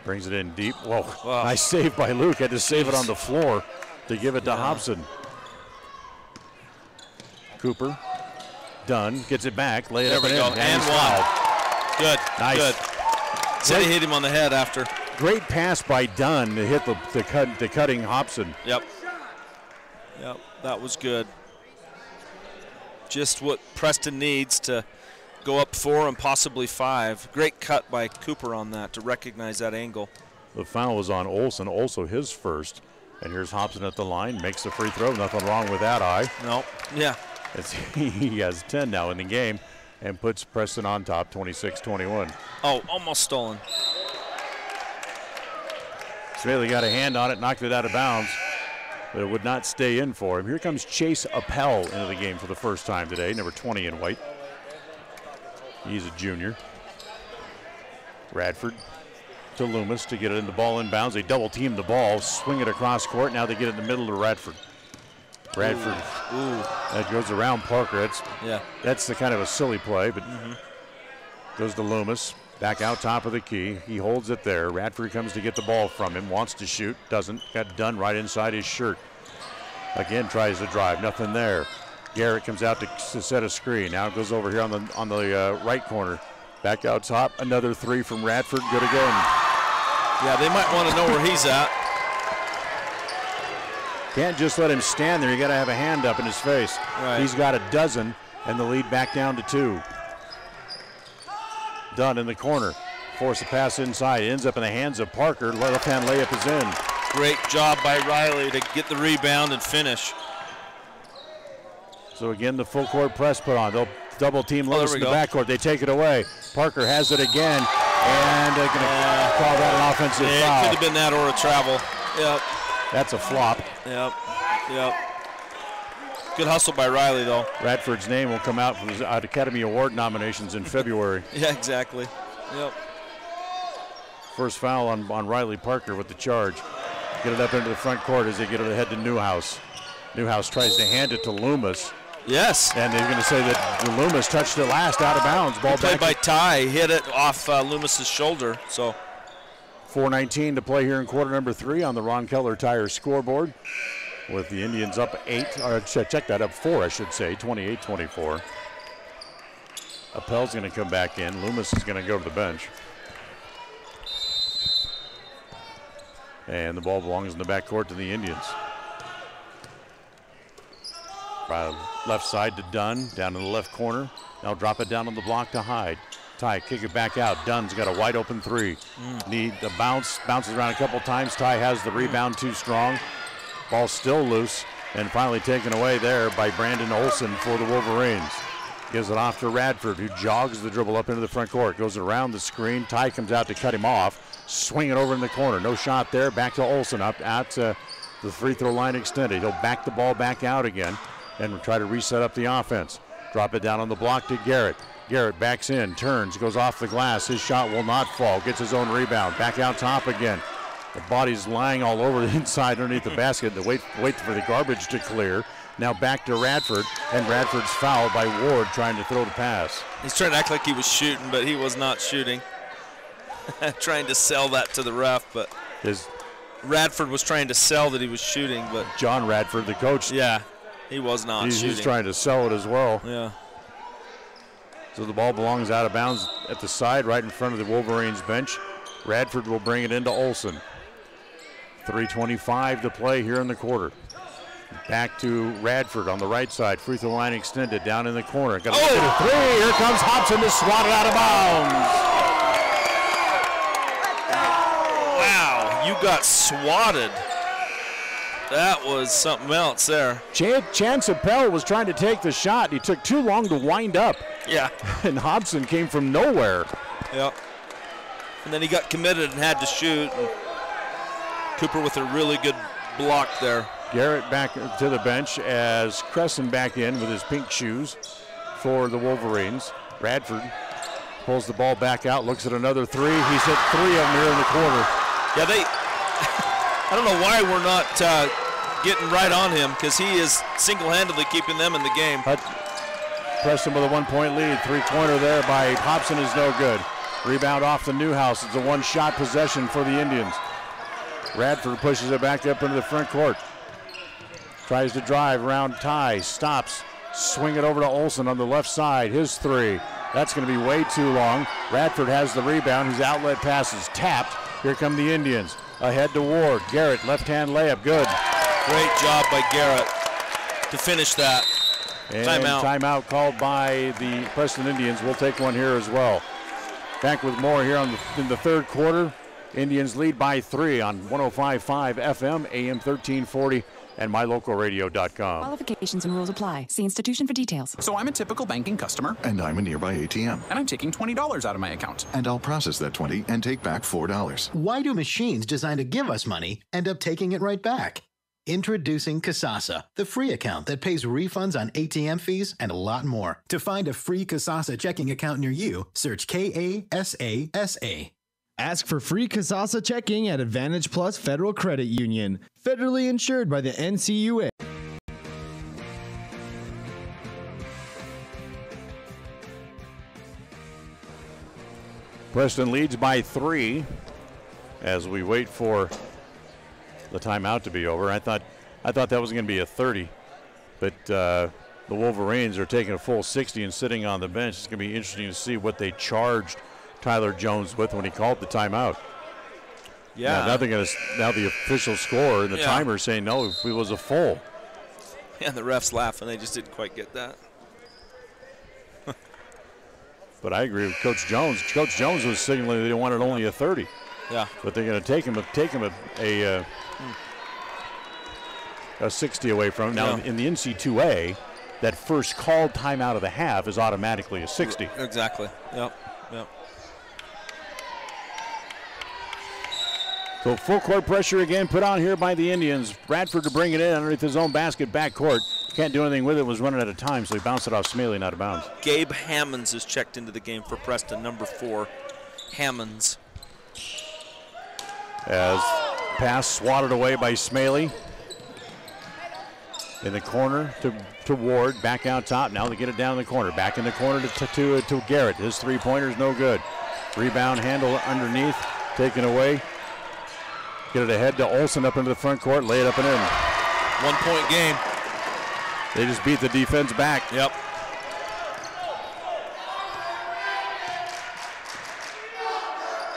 Brings it in deep. Whoa, wow. Nice save by Luke. Had to save it on the floor to give it to Hobson. Cooper, Dunn, gets it back. Lay it up and in. And one. Good, nice. Good. Said he hit him on the head after. Great pass by Dunn to hit the cutting Hobson. Yep, that was good. Just what Preston needs to go up 4 and possibly 5. Great cut by Cooper on that to recognize that angle. The foul was on Olsen, also his first. And here's Hobson at the line, makes the free throw. Nothing wrong with that eye. No, yeah. He has 10 now in the game and puts Preston on top, 26-21. Oh, almost stolen. Smaley got a hand on it, knocked it out of bounds, but it would not stay in for him. Here comes Chase Appel into the game for the first time today, number 20 in white. He's a junior. Radford to Loomis to get it in the ball inbounds. They double team the ball, swing it across court. Now they get it in the middle to Radford. Radford. Ooh. That goes around Parker. Yeah. That's the kind of a silly play, but goes to Loomis. Back out top of the key. He holds it there. Radford comes to get the ball from him. Wants to shoot. Doesn't. Got done right inside his shirt. Again tries to drive. Nothing there. Garrett comes out to set a screen. Now it goes over here on the right corner. Back out top. Another three from Radford. Good again. Yeah, they might want to know where he's at. Can't just let him stand there. You got to have a hand up in his face. Right. He's got a dozen, and the lead back down to 2. Dunn in the corner. Force a pass inside. Ends up in the hands of Parker. Left-hand layup is in. Great job by Riley to get the rebound and finish. So again, the full court press put on. They'll double team Lewis in the backcourt. They take it away. Parker has it again, and they're going to call that an offensive foul. It could have been that or a travel. Yep. That's a flop. Yep. Good hustle by Riley, though. Radford's name will come out from his Academy Award nominations in February. Yeah, exactly. Yep. First foul on Riley Parker with the charge. Get it up into the front court as they get it ahead to Newhouse. Newhouse tries to hand it to Loomis. Yes. And they're going to say that Loomis touched it last out of bounds. Ball played by Ty. Hit it off Loomis's shoulder. So 4:19 to play here in quarter number 3 on the Ron Keller Tire scoreboard. With the Indians up 8, or check that, up 4, I should say, 28-24. Appel's going to come back in. Loomis is going to go to the bench. And the ball belongs in the backcourt to the Indians. Left side to Dunn, down in the left corner. Now drop it down on the block to Hyde. Ty, kick it back out. Dunn's got a wide open 3. Need a bounce, bounces around a couple times. Ty has the rebound, too strong. Ball still loose, and finally taken away there by Brandon Olson for the Wolverines. Gives it off to Radford, who jogs the dribble up into the front court. Goes around the screen. Ty comes out to cut him off. Swing it over in the corner. No shot there. Back to Olson up at the free throw line extended. He'll back the ball back out again and try to reset up the offense. Drop it down on the block to Garrett. Garrett backs in, turns, goes off the glass. His shot will not fall. Gets his own rebound. Back out top again. The body's lying all over the inside underneath the basket. They wait for the garbage to clear. Now back to Radford, and Radford's fouled by Ward trying to throw the pass. He's trying to act like he was shooting, but he was not shooting. Trying to sell that to the ref, but Radford was trying to sell that he was shooting, but John Radford, the coach. Yeah, he was not shooting. He's trying to sell it as well. Yeah. So the ball belongs out of bounds at the side, right in front of the Wolverines bench. Radford will bring it into Olson. 3:25 to play here in the quarter. Back to Radford on the right side. Free throw line extended down in the corner. Got a 3. Here comes Hobson to swat it out of bounds. Wow, you got swatted. That was something else there. Chance Appel was trying to take the shot. He took too long to wind up. Yeah. And Hobson came from nowhere. Yep. And then he got committed and had to shoot. And Cooper with a really good block there. Garrett back to the bench as Cresson back in with his pink shoes for the Wolverines. Radford pulls the ball back out, looks at another 3. He's hit 3 of them here in the quarter. Yeah, I don't know why we're not getting right on him, because he is single-handedly keeping them in the game. Preston with a 1-point lead. 3-pointer there by Hobson is no good. Rebound off the Newhouse. It's a one-shot possession for the Indians. Radford pushes it back up into the front court. Tries to drive around Ty. Stops. Swing it over to Olson on the left side. His 3. That's going to be way too long. Radford has the rebound. His outlet pass is tapped. Here come the Indians. Ahead to Ward. Garrett, left-hand layup. Good. Great job by Garrett to finish that. And timeout. Timeout called by the Preston Indians. We'll take one here as well. Back with more here in the third quarter. Indians lead by 3 on 105.5 FM, AM 1340, and mylocalradio.com. Qualifications and rules apply. See institution for details. So I'm a typical banking customer. And I'm a nearby ATM. And I'm taking $20 out of my account. And I'll process that 20 and take back $4. Why do machines designed to give us money end up taking it right back? Introducing Kasasa, the free account that pays refunds on ATM fees and a lot more. To find a free Kasasa checking account near you, search Kasasa. Ask for free Kasasa checking at Advantage Plus Federal Credit Union, federally insured by the NCUA. Preston leads by 3 as we wait for the timeout to be over. I thought that was going to be a 30, but the Wolverines are taking a full 60 and sitting on the bench. It's going to be interesting to see what they charged Tyler Jones with when he called the timeout. Yeah. Now the official score and the timer saying no, it was a full. And the refs laughing. They just didn't quite get that. But I agree with Coach Jones. Coach Jones was signaling they wanted only a 30. Yeah. But they're going to take him a 60 away from him. Now, in the NC2A, that first called timeout of the half is automatically a 60. Exactly. Yep. So full court pressure again put on here by the Indians. Bradford to bring it in underneath his own basket backcourt. Can't do anything with it. Was running out of time, so he bounced it off Smaley and out of bounds. Gabe Hammonds is checked into the game for Preston, number 4. Hammonds. As pass swatted away by Smaley. In the corner to Ward, back out top. Now they get it down in the corner. Back in the corner to Garrett. His three-pointer's no good. Rebound handle underneath, taken away. Get it ahead to Olsen up into the front court, lay it up and in. 1-point game. They just beat the defense back. Yep.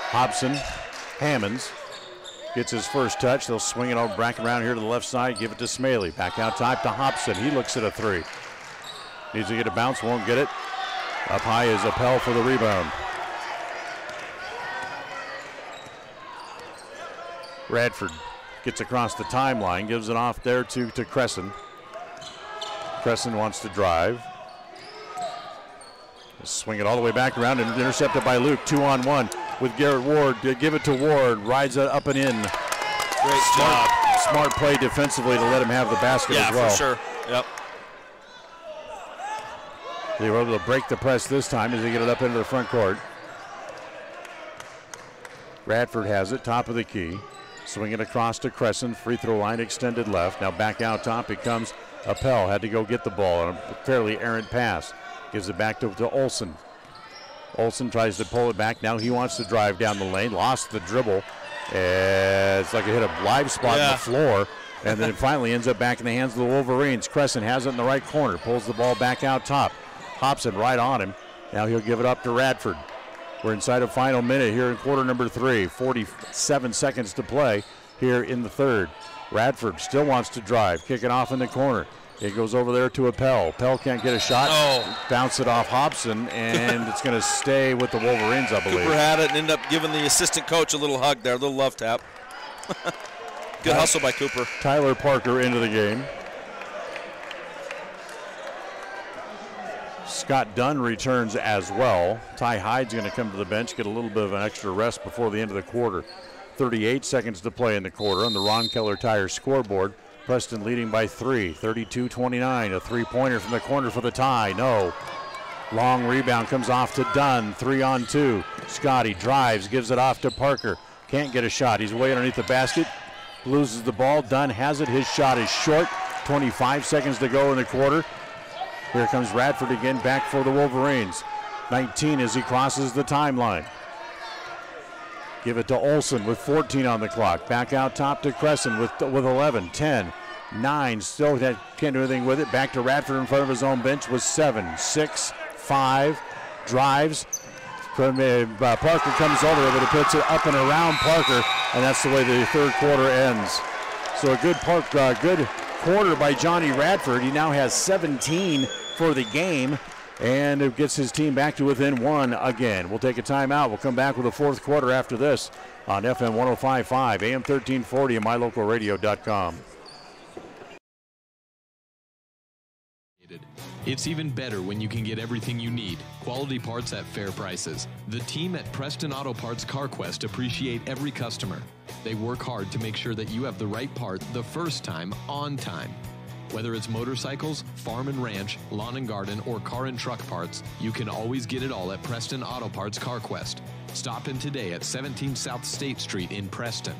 Hobson, Hammonds gets his first touch. They'll swing it all back around here to the left side, give it to Smaley. Back out top to Hobson. He looks at a 3. Needs to get a bounce, won't get it. Up high is Appel for the rebound. Radford gets across the timeline, gives it off there to Cresson. Cresson wants to drive. Swing it all the way back around and intercepted by Luke. 2-on-1 with Garrett Ward. Give it to Ward, rides it up and in. Great job. Smart play defensively to let him have the basket as well. Yeah, for sure. Yep. They were able to break the press this time as they get it up into the front court. Radford has it, top of the key. Swing it across to Cresson, free throw line extended left. Now back out top, it comes Appel. Had to go get the ball on a fairly errant pass. Gives it back to Olsen. Olsen tries to pull it back. Now he wants to drive down the lane. Lost the dribble. It's like it hit a live spot on the floor. And then it finally ends up back in the hands of the Wolverines. Cresson has it in the right corner. Pulls the ball back out top. Hobson right on him. Now he'll give it up to Radford. We're inside a final minute here in quarter number 3. 47 seconds to play here in the third. Radford still wants to drive. Kick it off in the corner. It goes over there to Appel. Appel can't get a shot. Bounce it off Hobson, and it's going to stay with the Wolverines, I believe. Cooper had it and ended up giving the assistant coach a little hug there, a little love tap. Good hustle by Cooper. Tyler Parker into the game. Scott Dunn returns as well. Ty Hyde's going to come to the bench, get a little bit of an extra rest before the end of the quarter. 38 seconds to play in the quarter on the Ron Keller Tire scoreboard. Preston leading by 3, 32-29. A three-pointer from the corner for the tie. No. Long rebound comes off to Dunn. 3-on-2. Scotty drives, gives it off to Parker. Can't get a shot. He's way underneath the basket. Loses the ball. Dunn has it. His shot is short. 25 seconds to go in the quarter. Here comes Radford again, back for the Wolverines. 19 as he crosses the timeline. Give it to Olsen with 14 on the clock. Back out top to Cresson with 11, 10, 9. Still can't do anything with it. Back to Radford in front of his own bench with 7, 6, 5. Drives. Parker comes over, but it puts it up and around Parker, and that's the way the third quarter ends. So a good quarter by Johnny Radford. He now has 17 for the game, and it gets his team back to within 1 again. We'll take a timeout. We'll come back with the fourth quarter after this on FM 105.5, AM 1340, and mylocalradio.com. It's even better when you can get everything you need. Quality parts at fair prices. The team at Preston Auto Parts CarQuest appreciate every customer. They work hard to make sure that you have the right part the first time, on time. Whether it's motorcycles, farm and ranch, lawn and garden, or car and truck parts, you can always get it all at Preston Auto Parts CarQuest. Stop in today at 17 South State Street in Preston.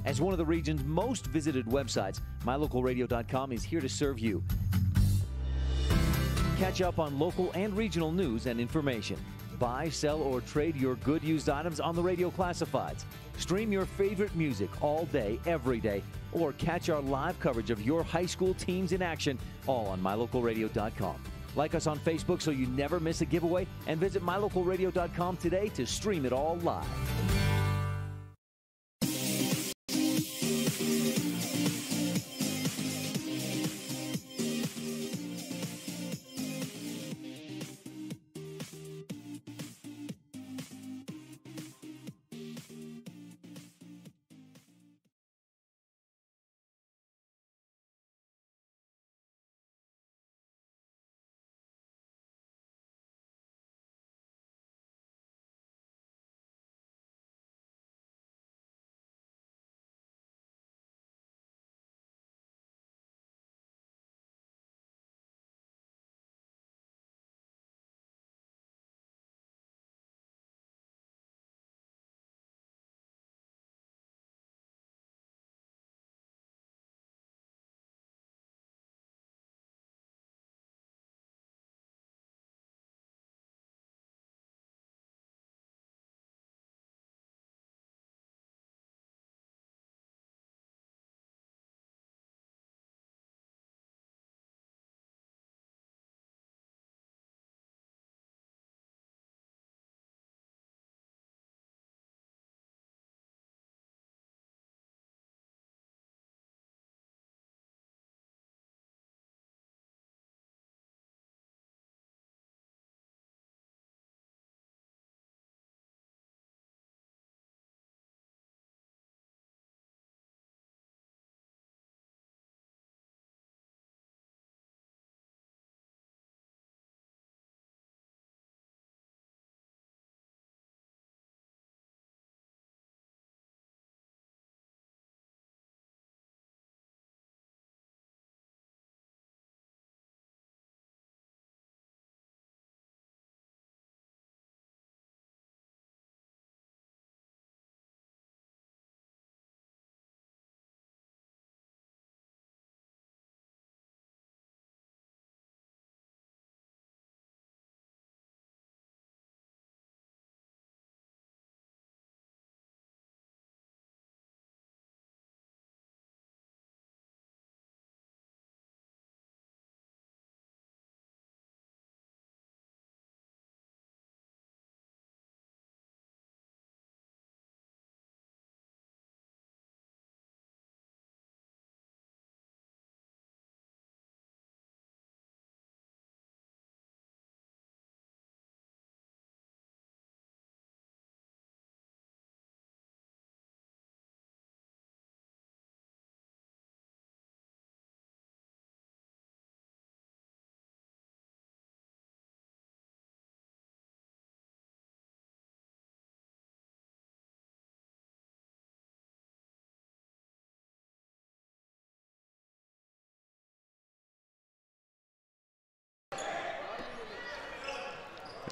As one of the region's most visited websites, mylocalradio.com is here to serve you. Catch up on local and regional news and information. Buy, sell, or trade your good used items on the radio classifieds. Stream your favorite music all day, every day, or catch our live coverage of your high school teams in action, all on mylocalradio.com. Like us on Facebook so you never miss a giveaway, and visit mylocalradio.com today to stream it all live.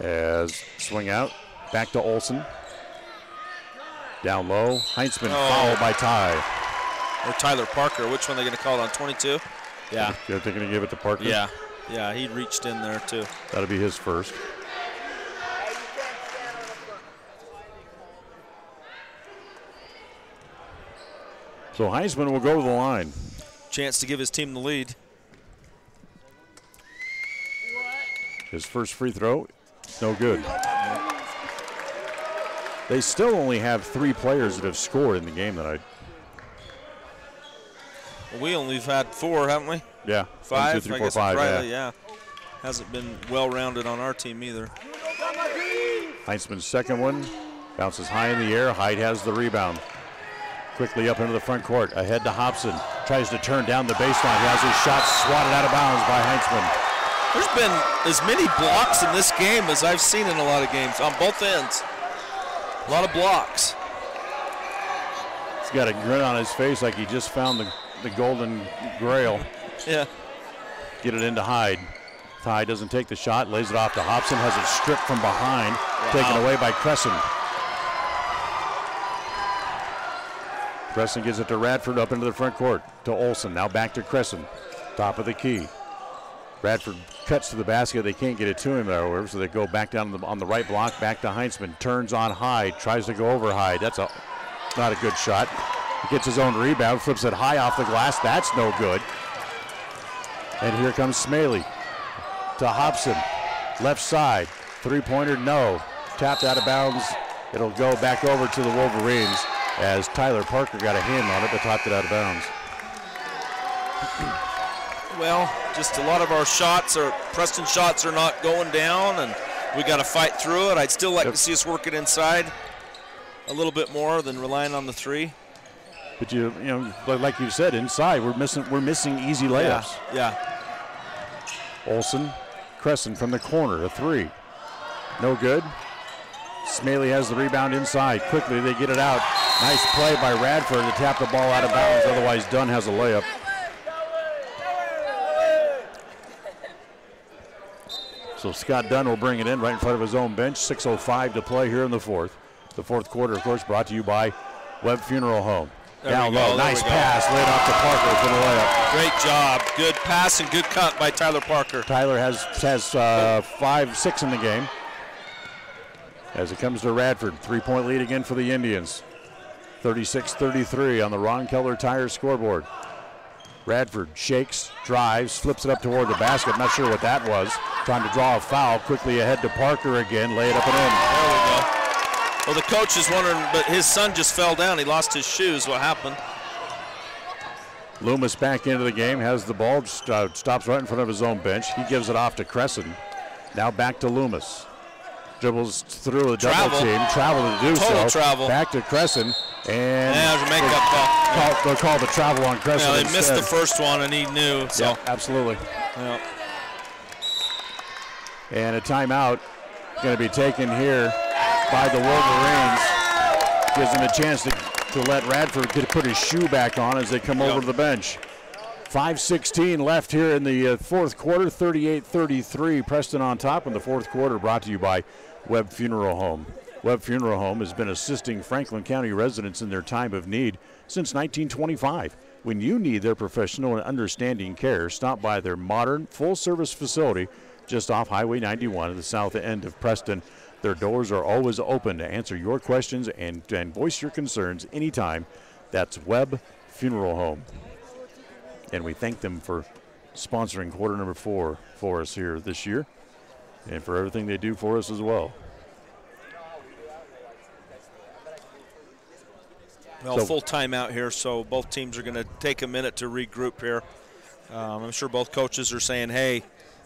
As swing out, back to Olson. Down low, Heinzman fouled by Ty. Or Tyler Parker. Which one are they going to call it on 22? Yeah. They're going to give it to Parker? Yeah. Yeah, he reached in there too. That'll be his first. So Heinzman will go to the line. Chance to give his team the lead. His first free throw, no good. They still only have 3 players that have scored in the game tonight. Well, we only have had 4, haven't we? Yeah. 5, 1, 2, 3, 4, I guess 5, Riley, yeah. Hasn't been well-rounded on our team either. Heinzman's second one bounces high in the air. Hyde has the rebound. Quickly up into the front court, ahead to Hobson. Tries to turn down the baseline. He has his shot swatted out of bounds by Heinzman. There's been as many blocks in this game as I've seen in a lot of games on both ends. A lot of blocks. He's got a grin on his face like he just found the golden grail. Yeah. Get it into Hyde. Hyde doesn't take the shot, lays it off to Hobson, has it stripped from behind, taken away by Cresson. Cresson gives it to Radford up into the front court to Olson. Now back to Cresson. Top of the key. Bradford cuts to the basket. They can't get it to him, however, so they go back down on the right block, back to Heinzman. Turns on Hyde, tries to go over Hyde. That's not a good shot. He gets his own rebound, flips it high off the glass. That's no good. And here comes Smaley to Hobson. Left side, three-pointer, no. Tapped out of bounds. It'll go back over to the Wolverines as Tyler Parker got a hand on it, but tapped it out of bounds. Well, just a lot of our Preston shots are not going down, and we got to fight through it. I'd still like to see us work it inside a little bit more than relying on the three. But you know, like you said, inside we're missing easy layups. Yeah. Olsen, Crescent from the corner, a three. No good. Smaley has the rebound inside. Quickly they get it out. Nice play by Radford to tap the ball out of bounds. Otherwise, Dunn has a layup. So Scott Dunn will bring it in right in front of his own bench. 6:05 to play here in the fourth. The fourth quarter, of course, brought to you by Webb Funeral Home. Down low, nice pass, laid off to Parker for the layup. Great job, good pass and good cut by Tyler Parker. Tyler has 5-6 in the game. As it comes to Radford, three-point lead again for the Indians. 36-33 on the Ron Keller Tires scoreboard. Radford shakes, drives, flips it up toward the basket. Not sure what that was. Trying to draw a foul. Quickly ahead to Parker again. Lay it up and in. There we go. Well, the coach is wondering, but his son just fell down. He lost his shoes. What happened? Loomis back into the game. Has the ball. Stops right in front of his own bench. He gives it off to Crescent. Now back to Loomis. Dribbles through a double team. Travel to do so. Total travel. Back to Crescent. And there's a makeup call. They'll call the travel on Crescent. Yeah, they missed the first one, and he knew. So. Yeah, absolutely. Yeah. And a timeout going to be taken here by the Wolverines. Gives them a chance to let Radford put his shoe back on as they come over to the bench. 5:16 left here in the fourth quarter. 38-33. Preston on top in the fourth quarter, brought to you by Webb Funeral Home. Webb Funeral Home has been assisting Franklin County residents in their time of need since 1925. When you need their professional and understanding care, stop by their modern, full-service facility just off Highway 91 at the south end of Preston. Their doors are always open to answer your questions and voice your concerns anytime. That's Webb Funeral Home. And we thank them for sponsoring quarter number 4 for us here this year and for everything they do for us as well. Well, full timeout here, so both teams are going to take a minute to regroup here. I'm sure both coaches are saying, hey,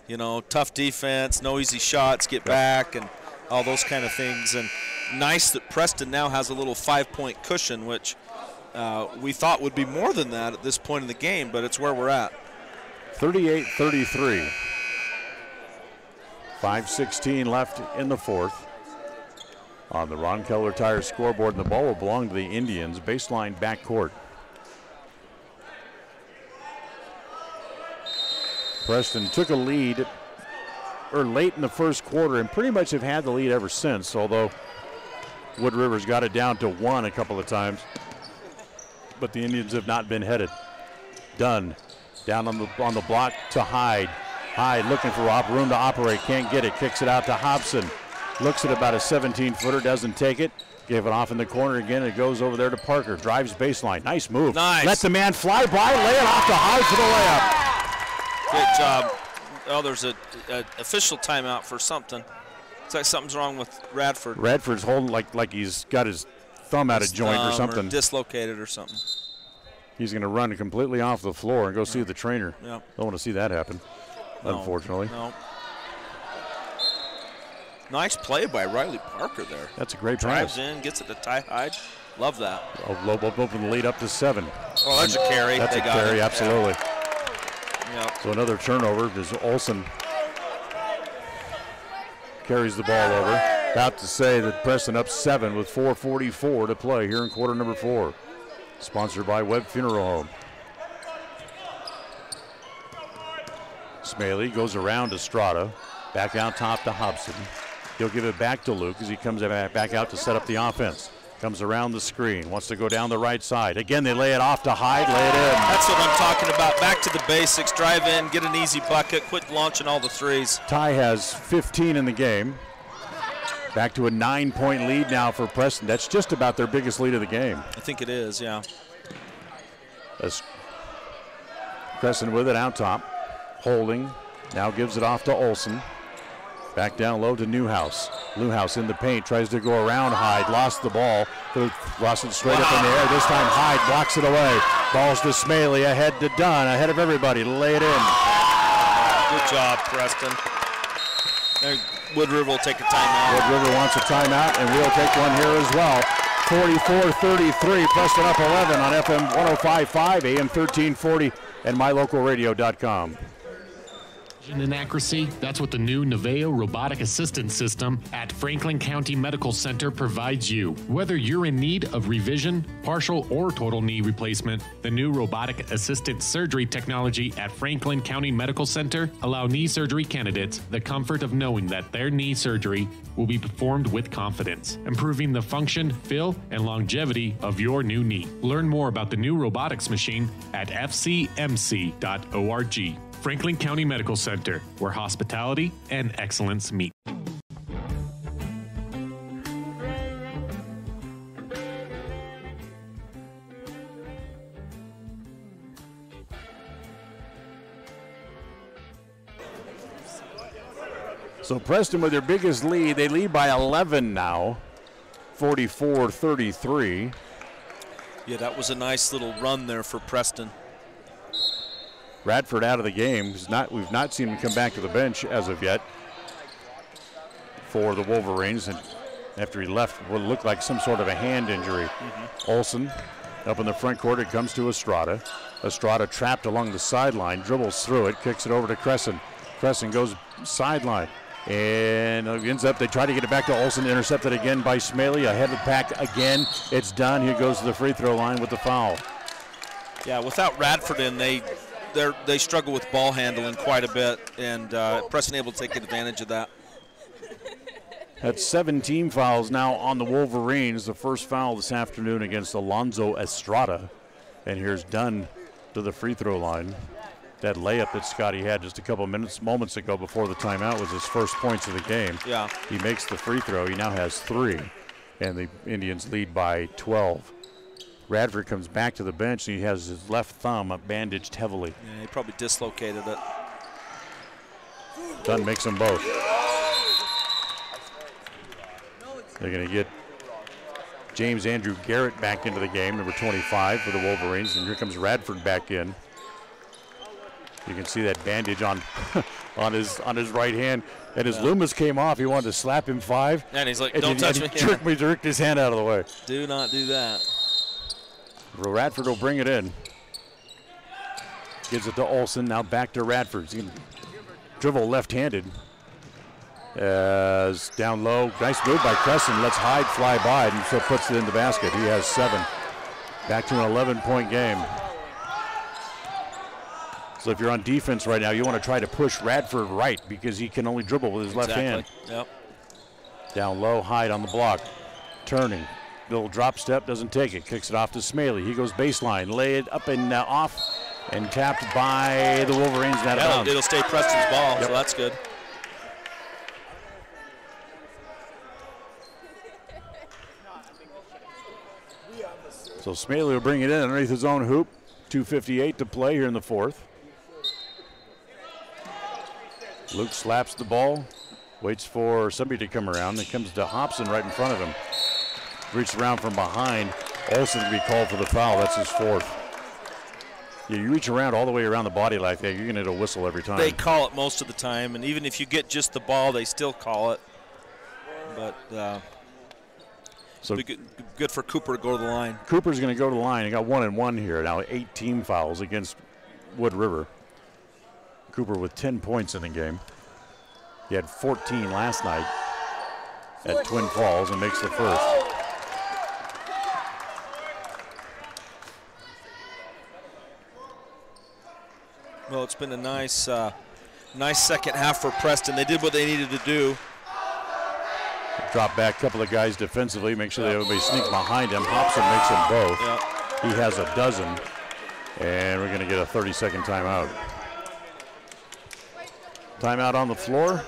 you know, tough defense, no easy shots, get back, and all those kind of things. And nice that Preston now has a little 5-point cushion, which we thought would be more than that at this point in the game, but it's where we're at. 38-33. 5:16 left in the fourth. On the Ron Keller Tires scoreboard, and the ball will belong to the Indians. Baseline backcourt. Preston took a lead late in the first quarter and pretty much have had the lead ever since, although Wood River's got it down to 1 a couple of times. But the Indians have not been headed. Dunn down on the block to Hyde. Hyde looking for room to operate, can't get it, kicks it out to Hobson. Looks at about a 17-footer, doesn't take it. Gave it off in the corner again. It goes over there to Parker. Drives baseline. Nice move. Nice. Let the man fly by. Lay it off to Hyde for the layup. Great job. Oh, there's an official timeout for something. It's like something's wrong with Radford. Radford's holding like he's got his thumb out of joint or something. Or dislocated or something. He's going to run completely off the floor and go see the trainer. Yeah. Don't want to see that happen, unfortunately. No. Nice play by Riley Parker there. That's a great Drives pass. in, gets it to Ty Hyde. Love that. Open the lead up to 7. Oh, that's a carry. That's they a got carry, it. absolutely. Yeah. So another turnover as Olsen carries the ball over. About to say that Preston up 7 with 4:44 to play here in quarter number 4. Sponsored by Webb Funeral Home. Smaley goes around Estrada. Back out top to Hobson. He'll give it back to Luke as he comes back out to set up the offense. Comes around the screen, wants to go down the right side. Again, they lay it off to Hyde, lay it in. That's what I'm talking about. Back to the basics, drive in, get an easy bucket, quit launching all the threes. Ty has 15 in the game. Back to a 9-point lead now for Preston. That's just about their biggest lead of the game. I think it is, yeah. As Preston with it out top. Holding, now gives it off to Olsen. Back down low to Newhouse. Newhouse in the paint, tries to go around Hyde, lost the ball, lost it straight up in the air. This time Hyde blocks it away. Balls to Smaley, ahead to Dunn, ahead of everybody, lay it in. Good job, Preston. Wood River will take a timeout. Wood River wants a timeout, and we'll take one here as well. 44-33, Preston up 11 on FM 105.5, AM 1340, and mylocalradio.com. And accuracy, that's what the new Naveo robotic assistance system at Franklin County Medical Center provides you. Whether you're in need of revision, partial or total knee replacement, the new robotic assisted surgery technology at Franklin County Medical Center allow knee surgery candidates the comfort of knowing that their knee surgery will be performed with confidence, improving the function, feel, and longevity of your new knee. Learn more about the new robotics machine at fcmc.org. Franklin County Medical Center, where hospitality and excellence meet. So Preston with their biggest lead, they lead by 11 now, 44-33. Yeah, that was a nice little run there for Preston. Radford out of the game. We've not seen him come back to the bench as of yet for the Wolverines. And after he left what looked like some sort of a hand injury. Olsen up in the front court. It comes to Estrada. Estrada trapped along the sideline, dribbles through it, kicks it over to Crescent. Crescent goes sideline. And ends up, they try to get it back to Olsen, intercepted again by Smaley. Ahead of the pack again. It's done. He goes to the free throw line with the foul. Yeah, without Radford in, they struggle with ball handling quite a bit, and Preston able to take advantage of that. That's 17 fouls now on the Wolverines. The first foul this afternoon against Alonzo Estrada. And here's Dunn to the free throw line. That layup that Scotty had just a couple moments ago before the timeout was his first points of the game. Yeah. He makes the free throw. He now has 3, and the Indians lead by 12. Radford comes back to the bench, and he has his left thumb bandaged heavily. Yeah, he probably dislocated it. Dunn makes them both. They're going to get James Andrew Garrett back into the game, number 25 for the Wolverines, and here comes Radford back in. You can see that bandage on on his right hand. And as Loomis came off, he wanted to slap him 5. And he's like, don't touch me. He jerked his hand out of the way. Do not do that. Radford will bring it in. Gives it to Olsen. Now back to Radford. He's going to dribble left-handed. As down low. Nice move by Crescent. Lets Hyde fly by and so puts it in the basket. He has 7. Back to an 11-point game. So if you're on defense right now, you want to try to push Radford right because he can only dribble with his left hand. Yep. Down low, Hyde on the block. Turning. Little drop step, doesn't take it. Kicks it off to Smaley. He goes baseline. Lay it up and off and tapped by the Wolverines. It'll stay Preston's ball, so that's good. So Smaley will bring it in underneath his own hoop. 2:58 to play here in the fourth. Luke slaps the ball, waits for somebody to come around. It comes to Hobson right in front of him. Reaches around from behind. Olsen to be called for the foul. That's his 4th. Yeah, you reach around all the way around the body like that, you're going to get a whistle every time. They call it most of the time, and even if you get just the ball, they still call it. But so good for Cooper to go to the line. Cooper's going to go to the line. He got 1-1 here. Now 8 team fouls against Wood River. Cooper with 10 points in the game. He had 14 last night at Twin Falls and makes the first. Well, it's been a nice second half for Preston. They did what they needed to do. drop back a couple of guys defensively, make sure that everybody sneak behind him. Hobson makes them both. Yep. He has a dozen, and we're going to get a 30-second timeout. Timeout on the floor.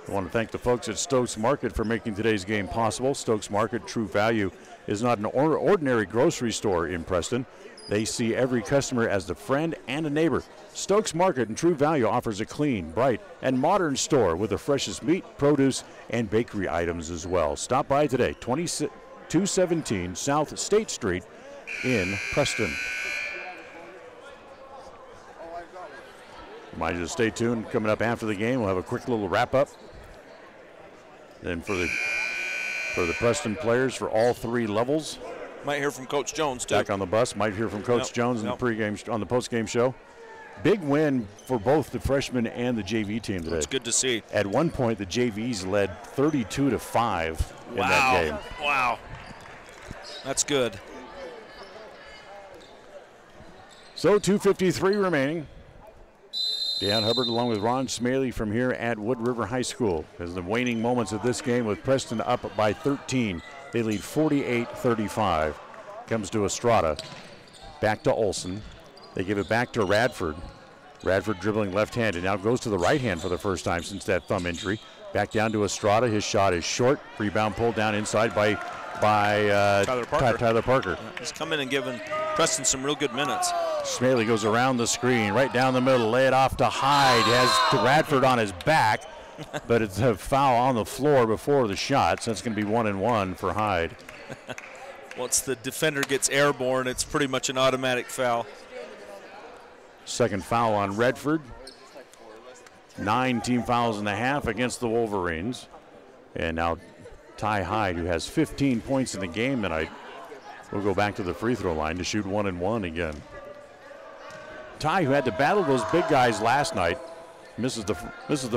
I want to thank the folks at Stokes Market for making today's game possible. Stokes Market, True Value, is not an ordinary grocery store in Preston. They see every customer as a friend and a neighbor. Stokes Market and True Value offers a clean, bright, and modern store with the freshest meat, produce, and bakery items as well. Stop by today, 217 South State Street in Preston. Remind you to stay tuned. Coming up after the game, we'll have a quick little wrap-up. Then for the Preston players for all three levels. Might hear from Coach Jones, too. Back on the bus. Might hear from Coach Jones in the pregame on the postgame show. Big win for both the freshmen and the JV team today. It's good to see. At one point, the JVs led 32-5 in that game. Wow. That's good. So 2:53 remaining. Dan Hubbard along with Ron Smaley from here at Wood River High School. As the waning moments of this game with Preston up by 13. They lead 48-35. Comes to Estrada. Back to Olson. They give it back to Radford. Radford dribbling left-handed. Now goes to the right hand for the first time since that thumb injury. Back down to Estrada. His shot is short. Rebound pulled down inside by Tyler Parker. Yeah, he's come in and given Preston some real good minutes. Smaley goes around the screen, right down the middle, lay it off to Hyde. He has Radford on his back, but it's a foul on the floor before the shot, so it's going to be 1-1 for Hyde. Once the defender gets airborne, it's pretty much an automatic foul. Second foul on Redford. 9 team fouls and a half against the Wolverines. And now Ty Hyde, who has 15 points in the game tonight, will go back to the free throw line to shoot 1-1 again. Ty, who had to battle those big guys last night, misses the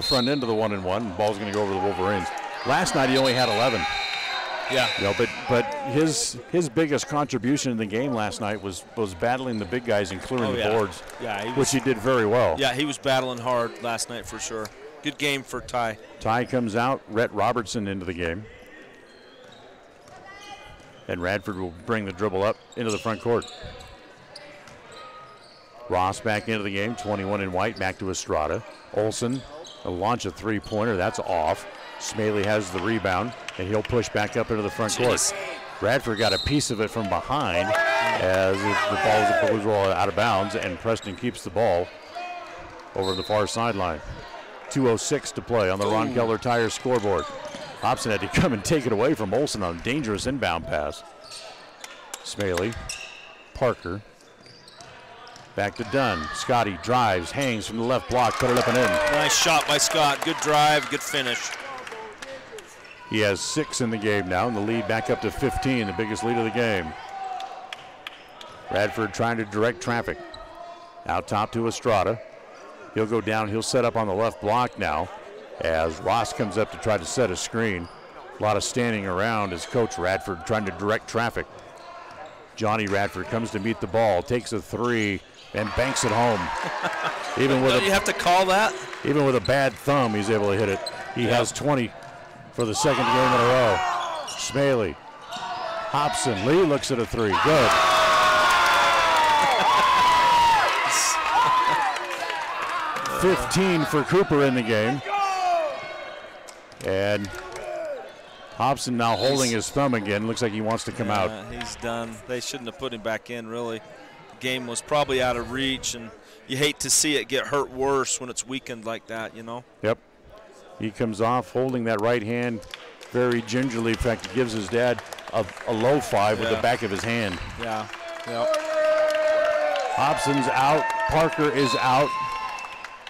front end of the 1-1. And ball's going to go over the Wolverines. Last night he only had 11. Yeah. You know, but his biggest contribution in the game last night was battling the big guys and clearing the boards. Yeah, which he did very well. Yeah, he was battling hard last night for sure. Good game for Ty. Ty comes out. Rhett Robertson into the game. And Radford will bring the dribble up into the front court. Ross back into the game, 21 in white, back to Estrada. Olson, a launch a three-pointer, that's off. Smaley has the rebound, and he'll push back up into the front court. Radford got a piece of it from behind as the ball goes out of bounds, and Preston keeps the ball over the far sideline. 2:06 to play on the Ron Keller Tire scoreboard. Hobson had to come and take it away from Olson on a dangerous inbound pass. Smaley, Parker, back to Dunn. Scotty drives, hangs from the left block, put it up and in. Nice shot by Scott. Good drive, good finish. He has 6 in the game now, and the lead back up to 15, the biggest lead of the game. Radford trying to direct traffic. Out top to Estrada. He'll go down, he'll set up on the left block now as Ross comes up to try to set a screen. A lot of standing around as Coach Radford trying to direct traffic. Johnny Radford comes to meet the ball, takes a three, and banks it home. Even with you have to call that? Even with a bad thumb, he's able to hit it. He has 20 for the second game in a row. Smaley, Hobson, Lee looks at a three. Good. $15 for Cooper in the game. And Hobson now holding his thumb again. Looks like he wants to come out. He's done. They shouldn't have put him back in, really. The game was probably out of reach, and you hate to see it get hurt worse when it's weakened like that, you know? Yep. He comes off holding that right hand very gingerly. In fact, he gives his dad a low five with the back of his hand. Yeah. Yep. Hobson's out. Parker is out.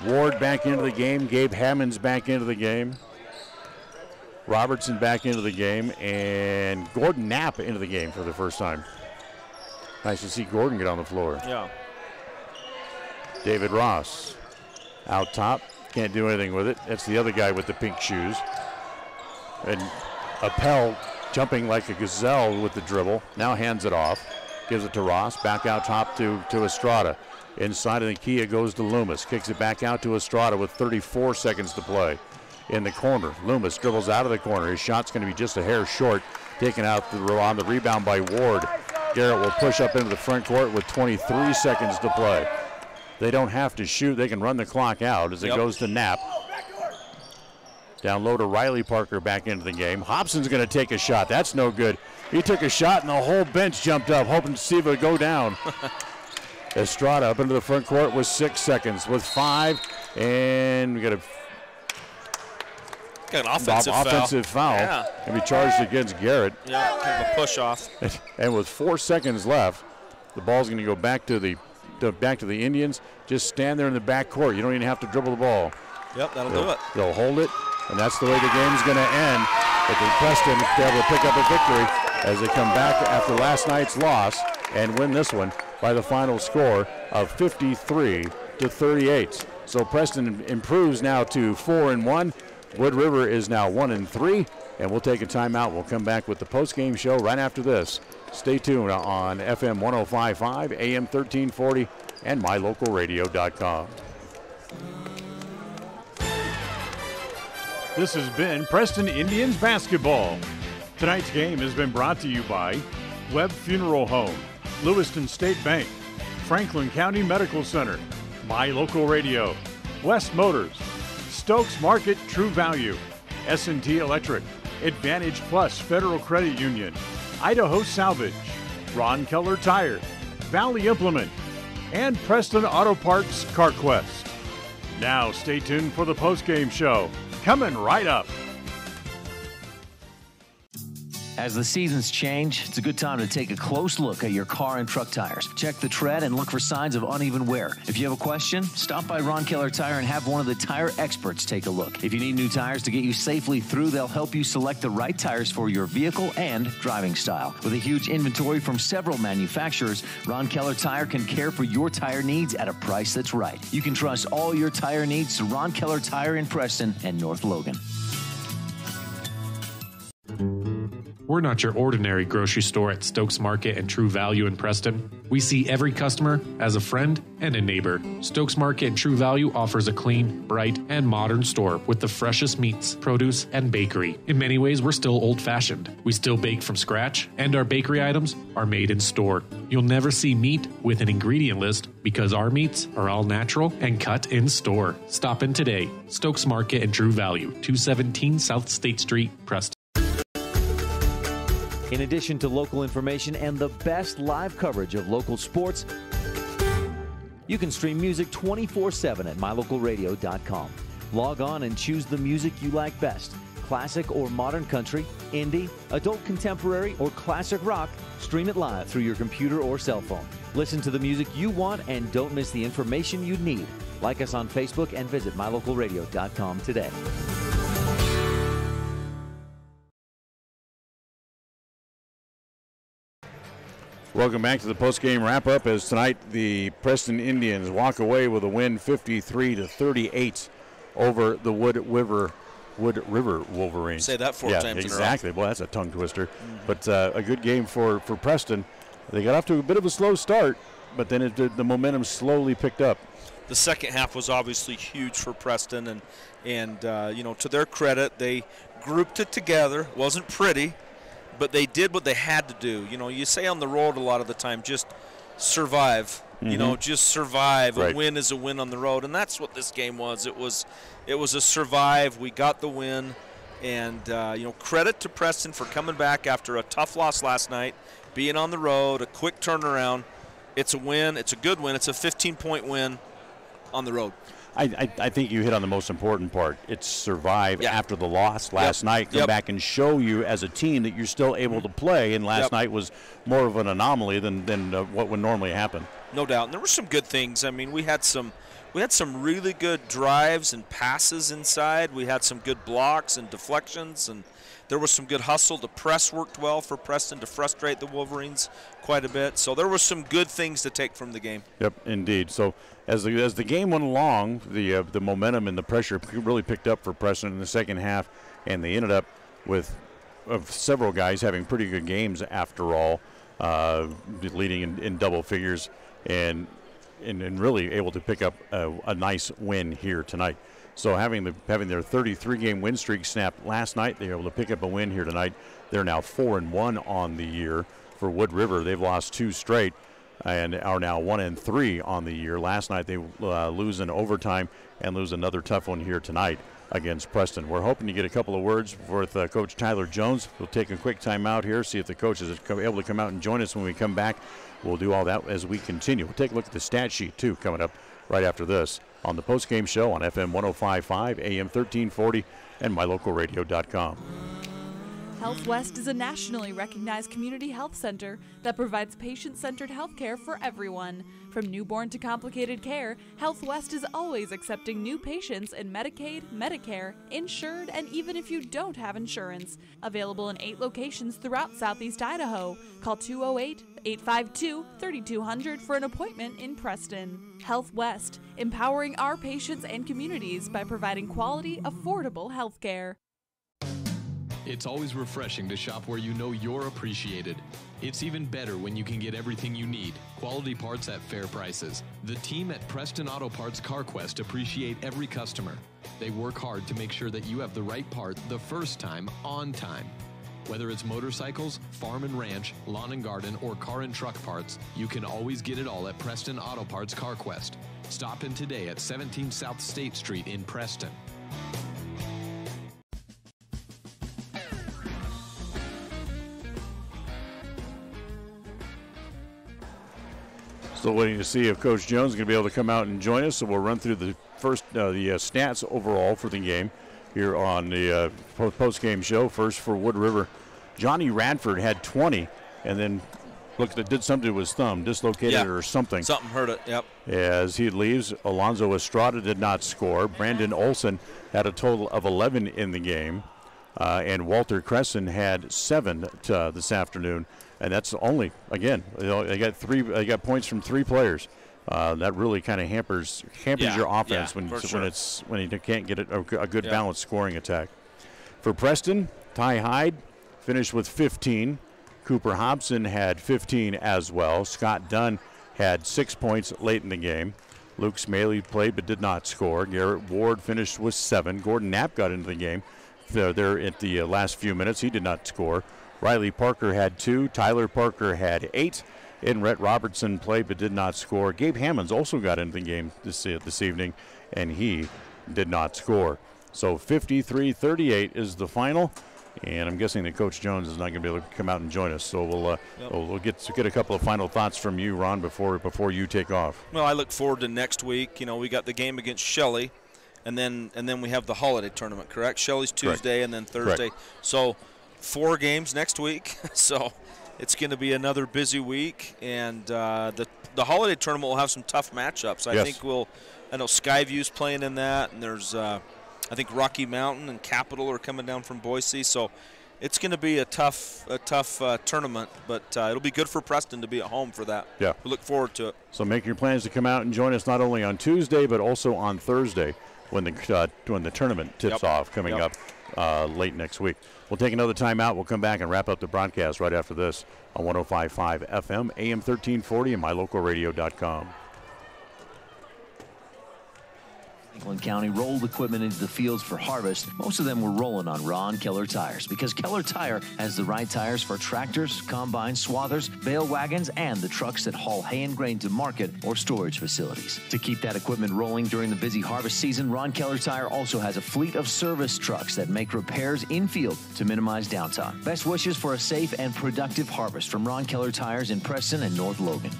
Ward back into the game. Gabe Hammond's back into the game. Robertson back into the game. And Gordon Knapp into the game for the first time. Nice to see Gordon get on the floor. Yeah. David Ross out top. Can't do anything with it. That's the other guy with the pink shoes. And Appel jumping like a gazelle with the dribble. Now hands it off. Gives it to Ross. Back out top to Estrada. Inside of the key, it goes to Loomis. Kicks it back out to Estrada with 34 seconds to play. in the corner. Loomis dribbles out of the corner. His shot's going to be just a hair short, taken out on the rebound by Ward. Garrett will push up into the front court with 23 seconds to play. They don't have to shoot. They can run the clock out as it goes to Knapp. Down low to Riley Parker back into the game. Hobson's going to take a shot. That's no good. He took a shot, and the whole bench jumped up, hoping to see if it would go down. Estrada up into the front court with 6 seconds, with 5, and we got an offensive foul. Yeah. And be charged against Garrett. Yeah, kind of a push off. And with 4 seconds left, the ball's going to go back to the Indians. Just stand there in the back court. You don't even have to dribble the ball. Yep, that'll do it. They'll hold it, and that's the way the game's going to end. But the Preston will be able to pick up a victory as they come back after last night's loss and win this one by the final score of 53-38. So Preston improves now to 4-1. Wood River is now 1-3, and we'll take a timeout. We'll come back with the post-game show right after this. Stay tuned on FM 105.5, AM 1340, and mylocalradio.com. This has been Preston Indians basketball. Tonight's game has been brought to you by Webb Funeral Home, Lewiston State Bank, Franklin County Medical Center, My Local Radio, West Motors, Stokes Market True Value, S&T Electric, Advantage Plus Federal Credit Union, Idaho Salvage, Ron Keller Tire, Valley Implement, and Preston Auto Parts CarQuest. Now stay tuned for the postgame show. Coming right up. As the seasons change, it's a good time to take a close look at your car and truck tires. Check the tread and look for signs of uneven wear. If you have a question, stop by Ron Keller Tire and have one of the tire experts take a look. If you need new tires to get you safely through, they'll help you select the right tires for your vehicle and driving style. With a huge inventory from several manufacturers, Ron Keller Tire can care for your tire needs at a price that's right. You can trust all your tire needs to Ron Keller Tire in Preston and North Logan. We're not your ordinary grocery store at Stokes Market and True Value in Preston. We see every customer as a friend and a neighbor. Stokes Market and True Value offers a clean, bright, and modern store with the freshest meats, produce, and bakery. In many ways, we're still old-fashioned. We still bake from scratch, and our bakery items are made in store. You'll never see meat with an ingredient list because our meats are all natural and cut in store. Stop in today. Stokes Market and True Value, 217 South State Street, Preston. In addition to local information and the best live coverage of local sports, you can stream music 24/7 at mylocalradio.com. Log on and choose the music you like best. Classic or modern country, indie, adult contemporary, or classic rock, stream it live through your computer or cell phone. Listen to the music you want and don't miss the information you need. Like us on Facebook and visit mylocalradio.com today. Welcome back to the post-game wrap-up as tonight the Preston Indians walk away with a win 53-38 over the Wood River Wolverines. Say that 4 times in a row. Exactly. Well, that's a tongue twister. But a good game for Preston. They got off to a bit of a slow start, but then the momentum slowly picked up. The second half was obviously huge for Preston, and to their credit, they grouped it together. It wasn't pretty, but they did what they had to do. You say on the road a lot of the time, just survive. Mm-hmm. Just survive. Right. A win is a win on the road, and that's what this game was. It was a survive. We got the win, and credit to Preston for coming back after a tough loss last night, being on the road, a quick turnaround. It's a win. It's a good win. It's a 15-point win on the road. I think you hit on the most important part. It's survive after the loss last night. Come back and show you as a team that you're still able to play. And last night was more of an anomaly than what would normally happen. No doubt. And there were some good things. I mean, we had some really good drives and passes inside. We had some good blocks and deflections, and there was some good hustle. The press worked well for Preston to frustrate the Wolverines quite a bit. So there were some good things to take from the game. Yep, indeed. So as the game went along, the momentum and the pressure really picked up for Preston in the second half, and they ended up with several guys having pretty good games after all, leading in double figures, and really able to pick up a nice win here tonight. So having their 33-game win streak snapped last night, they were able to pick up a win here tonight. They're now 4-1 on the year. For Wood River, they've lost 2 straight and are now 1-3 on the year. Last night they lose in overtime and lose another tough one here tonight against Preston. We're hoping to get a couple of words with Coach Tyler Jones. We'll take a quick time out here, see if the coach is able to come out and join us when we come back. We'll do all that as we continue. We'll take a look at the stat sheet, too, coming up right after this on the postgame show on FM 105.5, AM 1340, and mylocalradio.com. Health West is a nationally recognized community health center that provides patient-centered health care for everyone. From newborn to complicated care, Health West is always accepting new patients in Medicaid, Medicare, insured, and even if you don't have insurance. Available in 8 locations throughout Southeast Idaho. Call 208-852-3200 for an appointment in Preston. Health West, empowering our patients and communities by providing quality, affordable health care. It's always refreshing to shop where you know you're appreciated. It's even better when you can get everything you need. Quality parts at fair prices. The team at Preston Auto Parts CarQuest appreciate every customer. They work hard to make sure that you have the right part the first time, on time. Whether it's motorcycles, farm and ranch, lawn and garden, or car and truck parts, you can always get it all at Preston Auto Parts CarQuest. Stop in today at 17 South State Street in Preston. Still waiting to see if Coach Jones is going to be able to come out and join us, so we'll run through the stats overall for the game here on the post-game show. First for Wood River, Johnny Radford had 20, and then did something to his thumb, dislocated it or something. Something hurt it, yep. As he leaves, Alonzo Estrada did not score. Brandon Olson had a total of 11 in the game, and Walter Cresson had 7 this afternoon. And that's only, again, they got points from 3 players. That really kind of hampers your offense when you can't get a good balanced scoring attack. For Preston, Ty Hyde finished with 15. Cooper Hobson had 15 as well. Scott Dunn had 6 points late in the game. Luke Smaley played but did not score. Garrett Ward finished with 7. Gordon Knapp got into the game there at the last few minutes. He did not score. Riley Parker had 2. Tyler Parker had 8. And Rhett Robertson played but did not score. Gabe Hammonds also got into the game this evening, and he did not score. So 53-38 is the final, and I'm guessing that Coach Jones is not going to be able to come out and join us. So we'll get a couple of final thoughts from you, Ron, before you take off. Well, I look forward to next week. You know, we got the game against Shelley, and then we have the holiday tournament, correct? Shelley's Tuesday, and then Thursday. Correct. So 4 games next week. So it's going to be another busy week, and the holiday tournament will have some tough matchups. I think I know Skyview's playing in that, and there's I think Rocky Mountain and Capital are coming down from Boise. So it's going to be a tough tournament, but it'll be good for Preston to be at home for that. Yeah, we look forward to it. So make your plans to come out and join us not only on Tuesday but also on Thursday when the tournament tips off coming up late next week. We'll take another timeout. We'll come back and wrap up the broadcast right after this on 105.5 FM, AM 1340, and mylocalradio.com. Franklin County rolled equipment into the fields for harvest. Most of them were rolling on Ron Keller tires because Keller Tire has the right tires for tractors, combines, swathers, bale wagons, and the trucks that haul hay and grain to market or storage facilities. To keep that equipment rolling during the busy harvest season, Ron Keller Tire also has a fleet of service trucks that make repairs in-field to minimize downtime. Best wishes for a safe and productive harvest from Ron Keller Tires in Preston and North Logan.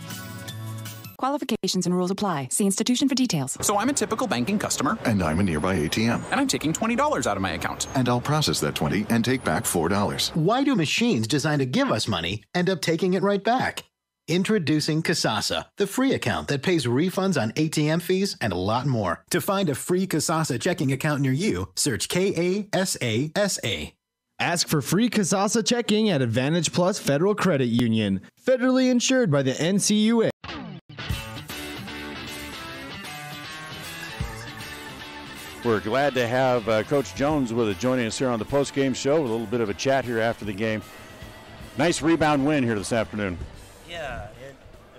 Qualifications and rules apply. See institution for details. So I'm a typical banking customer. And I'm a nearby ATM. And I'm taking $20 out of my account. And I'll process that 20 and take back $4. Why do machines designed to give us money end up taking it right back? Introducing Kasasa, the free account that pays refunds on ATM fees and a lot more. To find a free Kasasa checking account near you, search Kasasa. Ask for free Kasasa checking at Advantage Plus Federal Credit Union. Federally insured by the NCUA. We're glad to have Coach Jones with us joining us here on the post-game show. A little bit of a chat here after the game. Nice rebound win here this afternoon. Yeah, it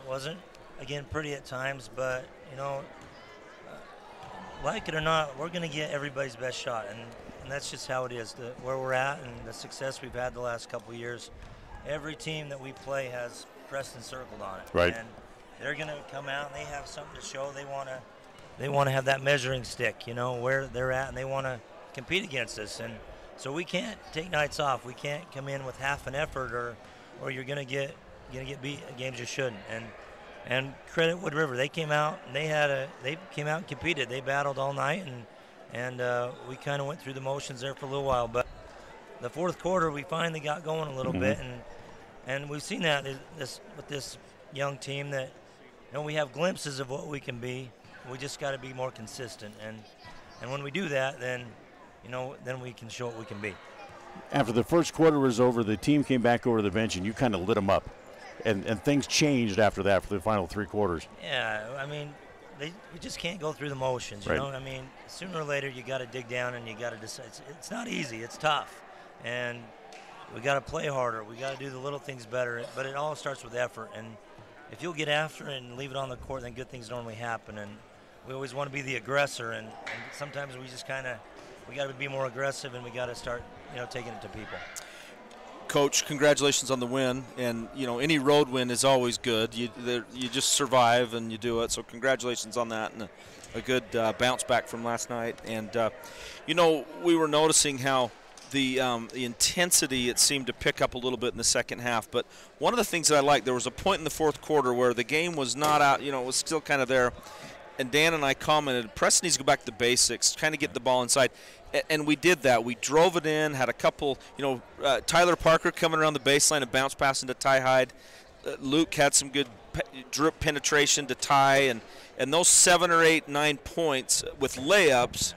wasn't, again, pretty at times, but, you know, like it or not, we're going to get everybody's best shot, and that's just how it is. Where we're at and the success we've had the last couple of years, every team that we play has Preston circled on it. Right. And they're going to come out and they have something to show. They want to have that measuring stick, where they're at, and they want to compete against us. And so we can't take nights off. We can't come in with half an effort, or you're going to get beat at games you shouldn't. And credit Wood River, they came out and they came out and competed. They battled all night, and we kind of went through the motions there for a little while. But the fourth quarter, we finally got going a little bit, and we've seen that with this young team that we have glimpses of what we can be. We just got to be more consistent, and when we do that, then we can show what we can be. After the first quarter was over, the team came back over the bench, and you kind of lit them up. And things changed after that for the final 3 quarters. Yeah, I mean, we just can't go through the motions, you know? I mean, sooner or later you got to dig down and you got to decide. It's not easy. It's tough. And we got to play harder. We got to do the little things better. But it all starts with effort. And if you'll get after it and leave it on the court, then good things normally happen. And we always want to be the aggressor. And sometimes we just we got to be more aggressive, and we got to start, taking it to people. Coach, congratulations on the win, and any road win is always good. You just survive and you do it. So congratulations on that, and a good bounce back from last night. And we were noticing how the intensity, it seemed to pick up a little bit in the second half. But one of the things that I liked, there was a point in the fourth quarter where the game was not out. It was still kind of there. And Dan and I commented, Preston needs to go back to the basics, kind of get the ball inside. And we did that. We drove it in, had a couple, Tyler Parker coming around the baseline and bounce pass into Ty Hyde. Luke had some good drip penetration to Ty. And those 7 or 8, 9 points with layups,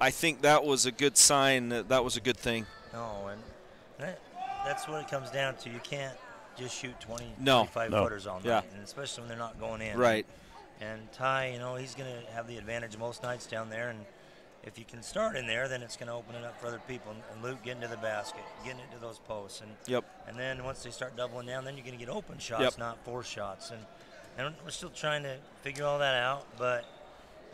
I think that was a good sign. That was a good thing. No, and that's what it comes down to. You can't just shoot 25 footers all night, and especially when they're not going in. Right. And Ty, he's going to have the advantage most nights down there. And if you can start in there, then it's going to open it up for other people. And Luke getting to the basket, getting into those posts. And then once they start doubling down, then you're going to get open shots, not forced shots. And we're still trying to figure all that out. But,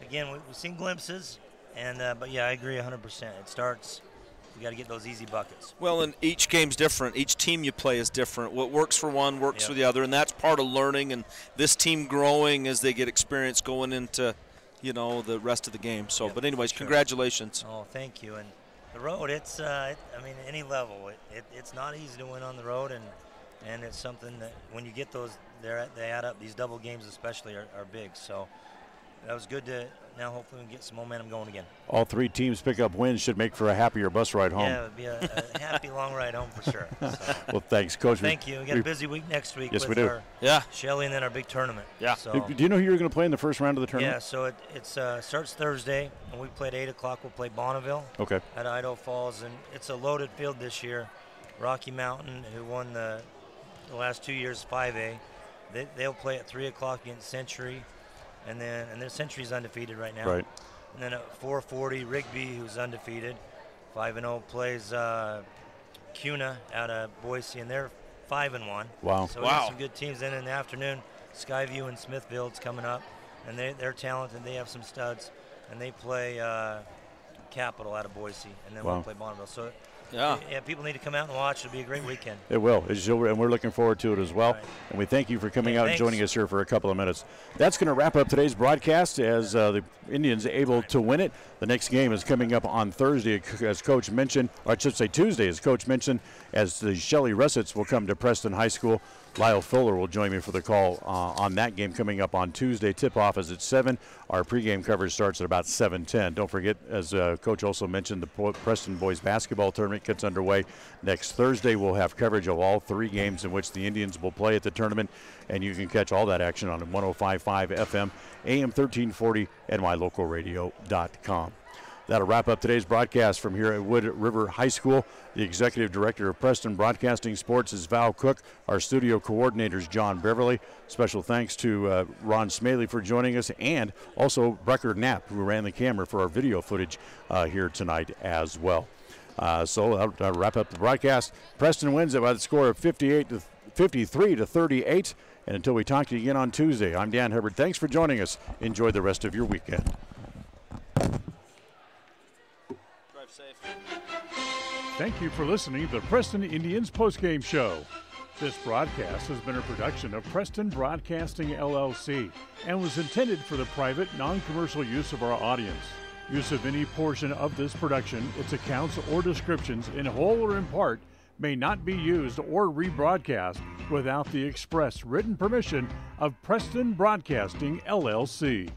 again, we've seen glimpses. But, yeah, I agree 100%. It starts – we got to get those easy buckets. Well, and each game's different. Each team you play is different. What works for one works for the other, and that's part of learning and this team growing as they get experience going into, the rest of the game. So, but anyways, congratulations. Oh, thank you. And the road, it's, any level, it's not easy to win on the road, and it's something that when you get those, they add up. These double games especially are big. So that was good to now hopefully we can get some momentum going again. All 3 teams pick up wins, should make for a happier bus ride home. Yeah, it would be a happy long ride home for sure. So. Well, thanks, Coach. Thank you. We got a busy week next week. Yes, with we do. Shelley and then our big tournament. Yeah. So, do you know who you're going to play in the first round of the tournament? Yeah, so it starts Thursday, and we play at 8 o'clock. We'll play Bonneville at Idaho Falls, and it's a loaded field this year. Rocky Mountain, who won the last 2 years 5A, they'll play at 3 o'clock against Century, and their Century's undefeated right now. Right. And then at 4:40, Rigby, who's undefeated, 5-0, plays Cuna out of Boise, and they're 5-1. Wow. So we got some good teams. Then in the afternoon, Skyview and Smithfield's coming up, and they're talented. They have some studs, and they play Capital out of Boise, and then we'll play Bonneville. So yeah, people need to come out and watch. It'll be a great weekend. It will, and we're looking forward to it as well. Right. And we thank you for coming out and joining us here for a couple of minutes. That's going to wrap up today's broadcast as the Indians able to win it. The next game is coming up on Thursday, as Coach mentioned, or I should say Tuesday, as Coach mentioned, as the Shelley Russets will come to Preston High School. Lyle Fuller will join me for the call on that game coming up on Tuesday. Tip-off is at 7. Our pregame coverage starts at about 7:10. Don't forget, as Coach also mentioned, the Preston boys basketball tournament gets underway next Thursday. We'll have coverage of all 3 games in which the Indians will play at the tournament, and you can catch all that action on 105.5 FM, AM 1340, and mylocalradio.com. That'll wrap up today's broadcast from here at Wood River High School. The Executive Director of Preston Broadcasting Sports is Val Cook. Our studio coordinator is John Beverly. Special thanks to Ron Smaley for joining us, and also Brecker Knapp, who ran the camera for our video footage here tonight as well. So that'll wrap up the broadcast. Preston wins it by the score of 53-38. And until we talk to you again on Tuesday, I'm Dan Hubbard. Thanks for joining us. Enjoy the rest of your weekend. Safe. Thank you for listening to the Preston Indians postgame show. This broadcast has been a production of Preston Broadcasting LLC and was intended for the private, non-commercial use of our audience. Use of any portion of this production, its accounts or descriptions, in whole or in part, may not be used or rebroadcast without the express written permission of Preston Broadcasting LLC.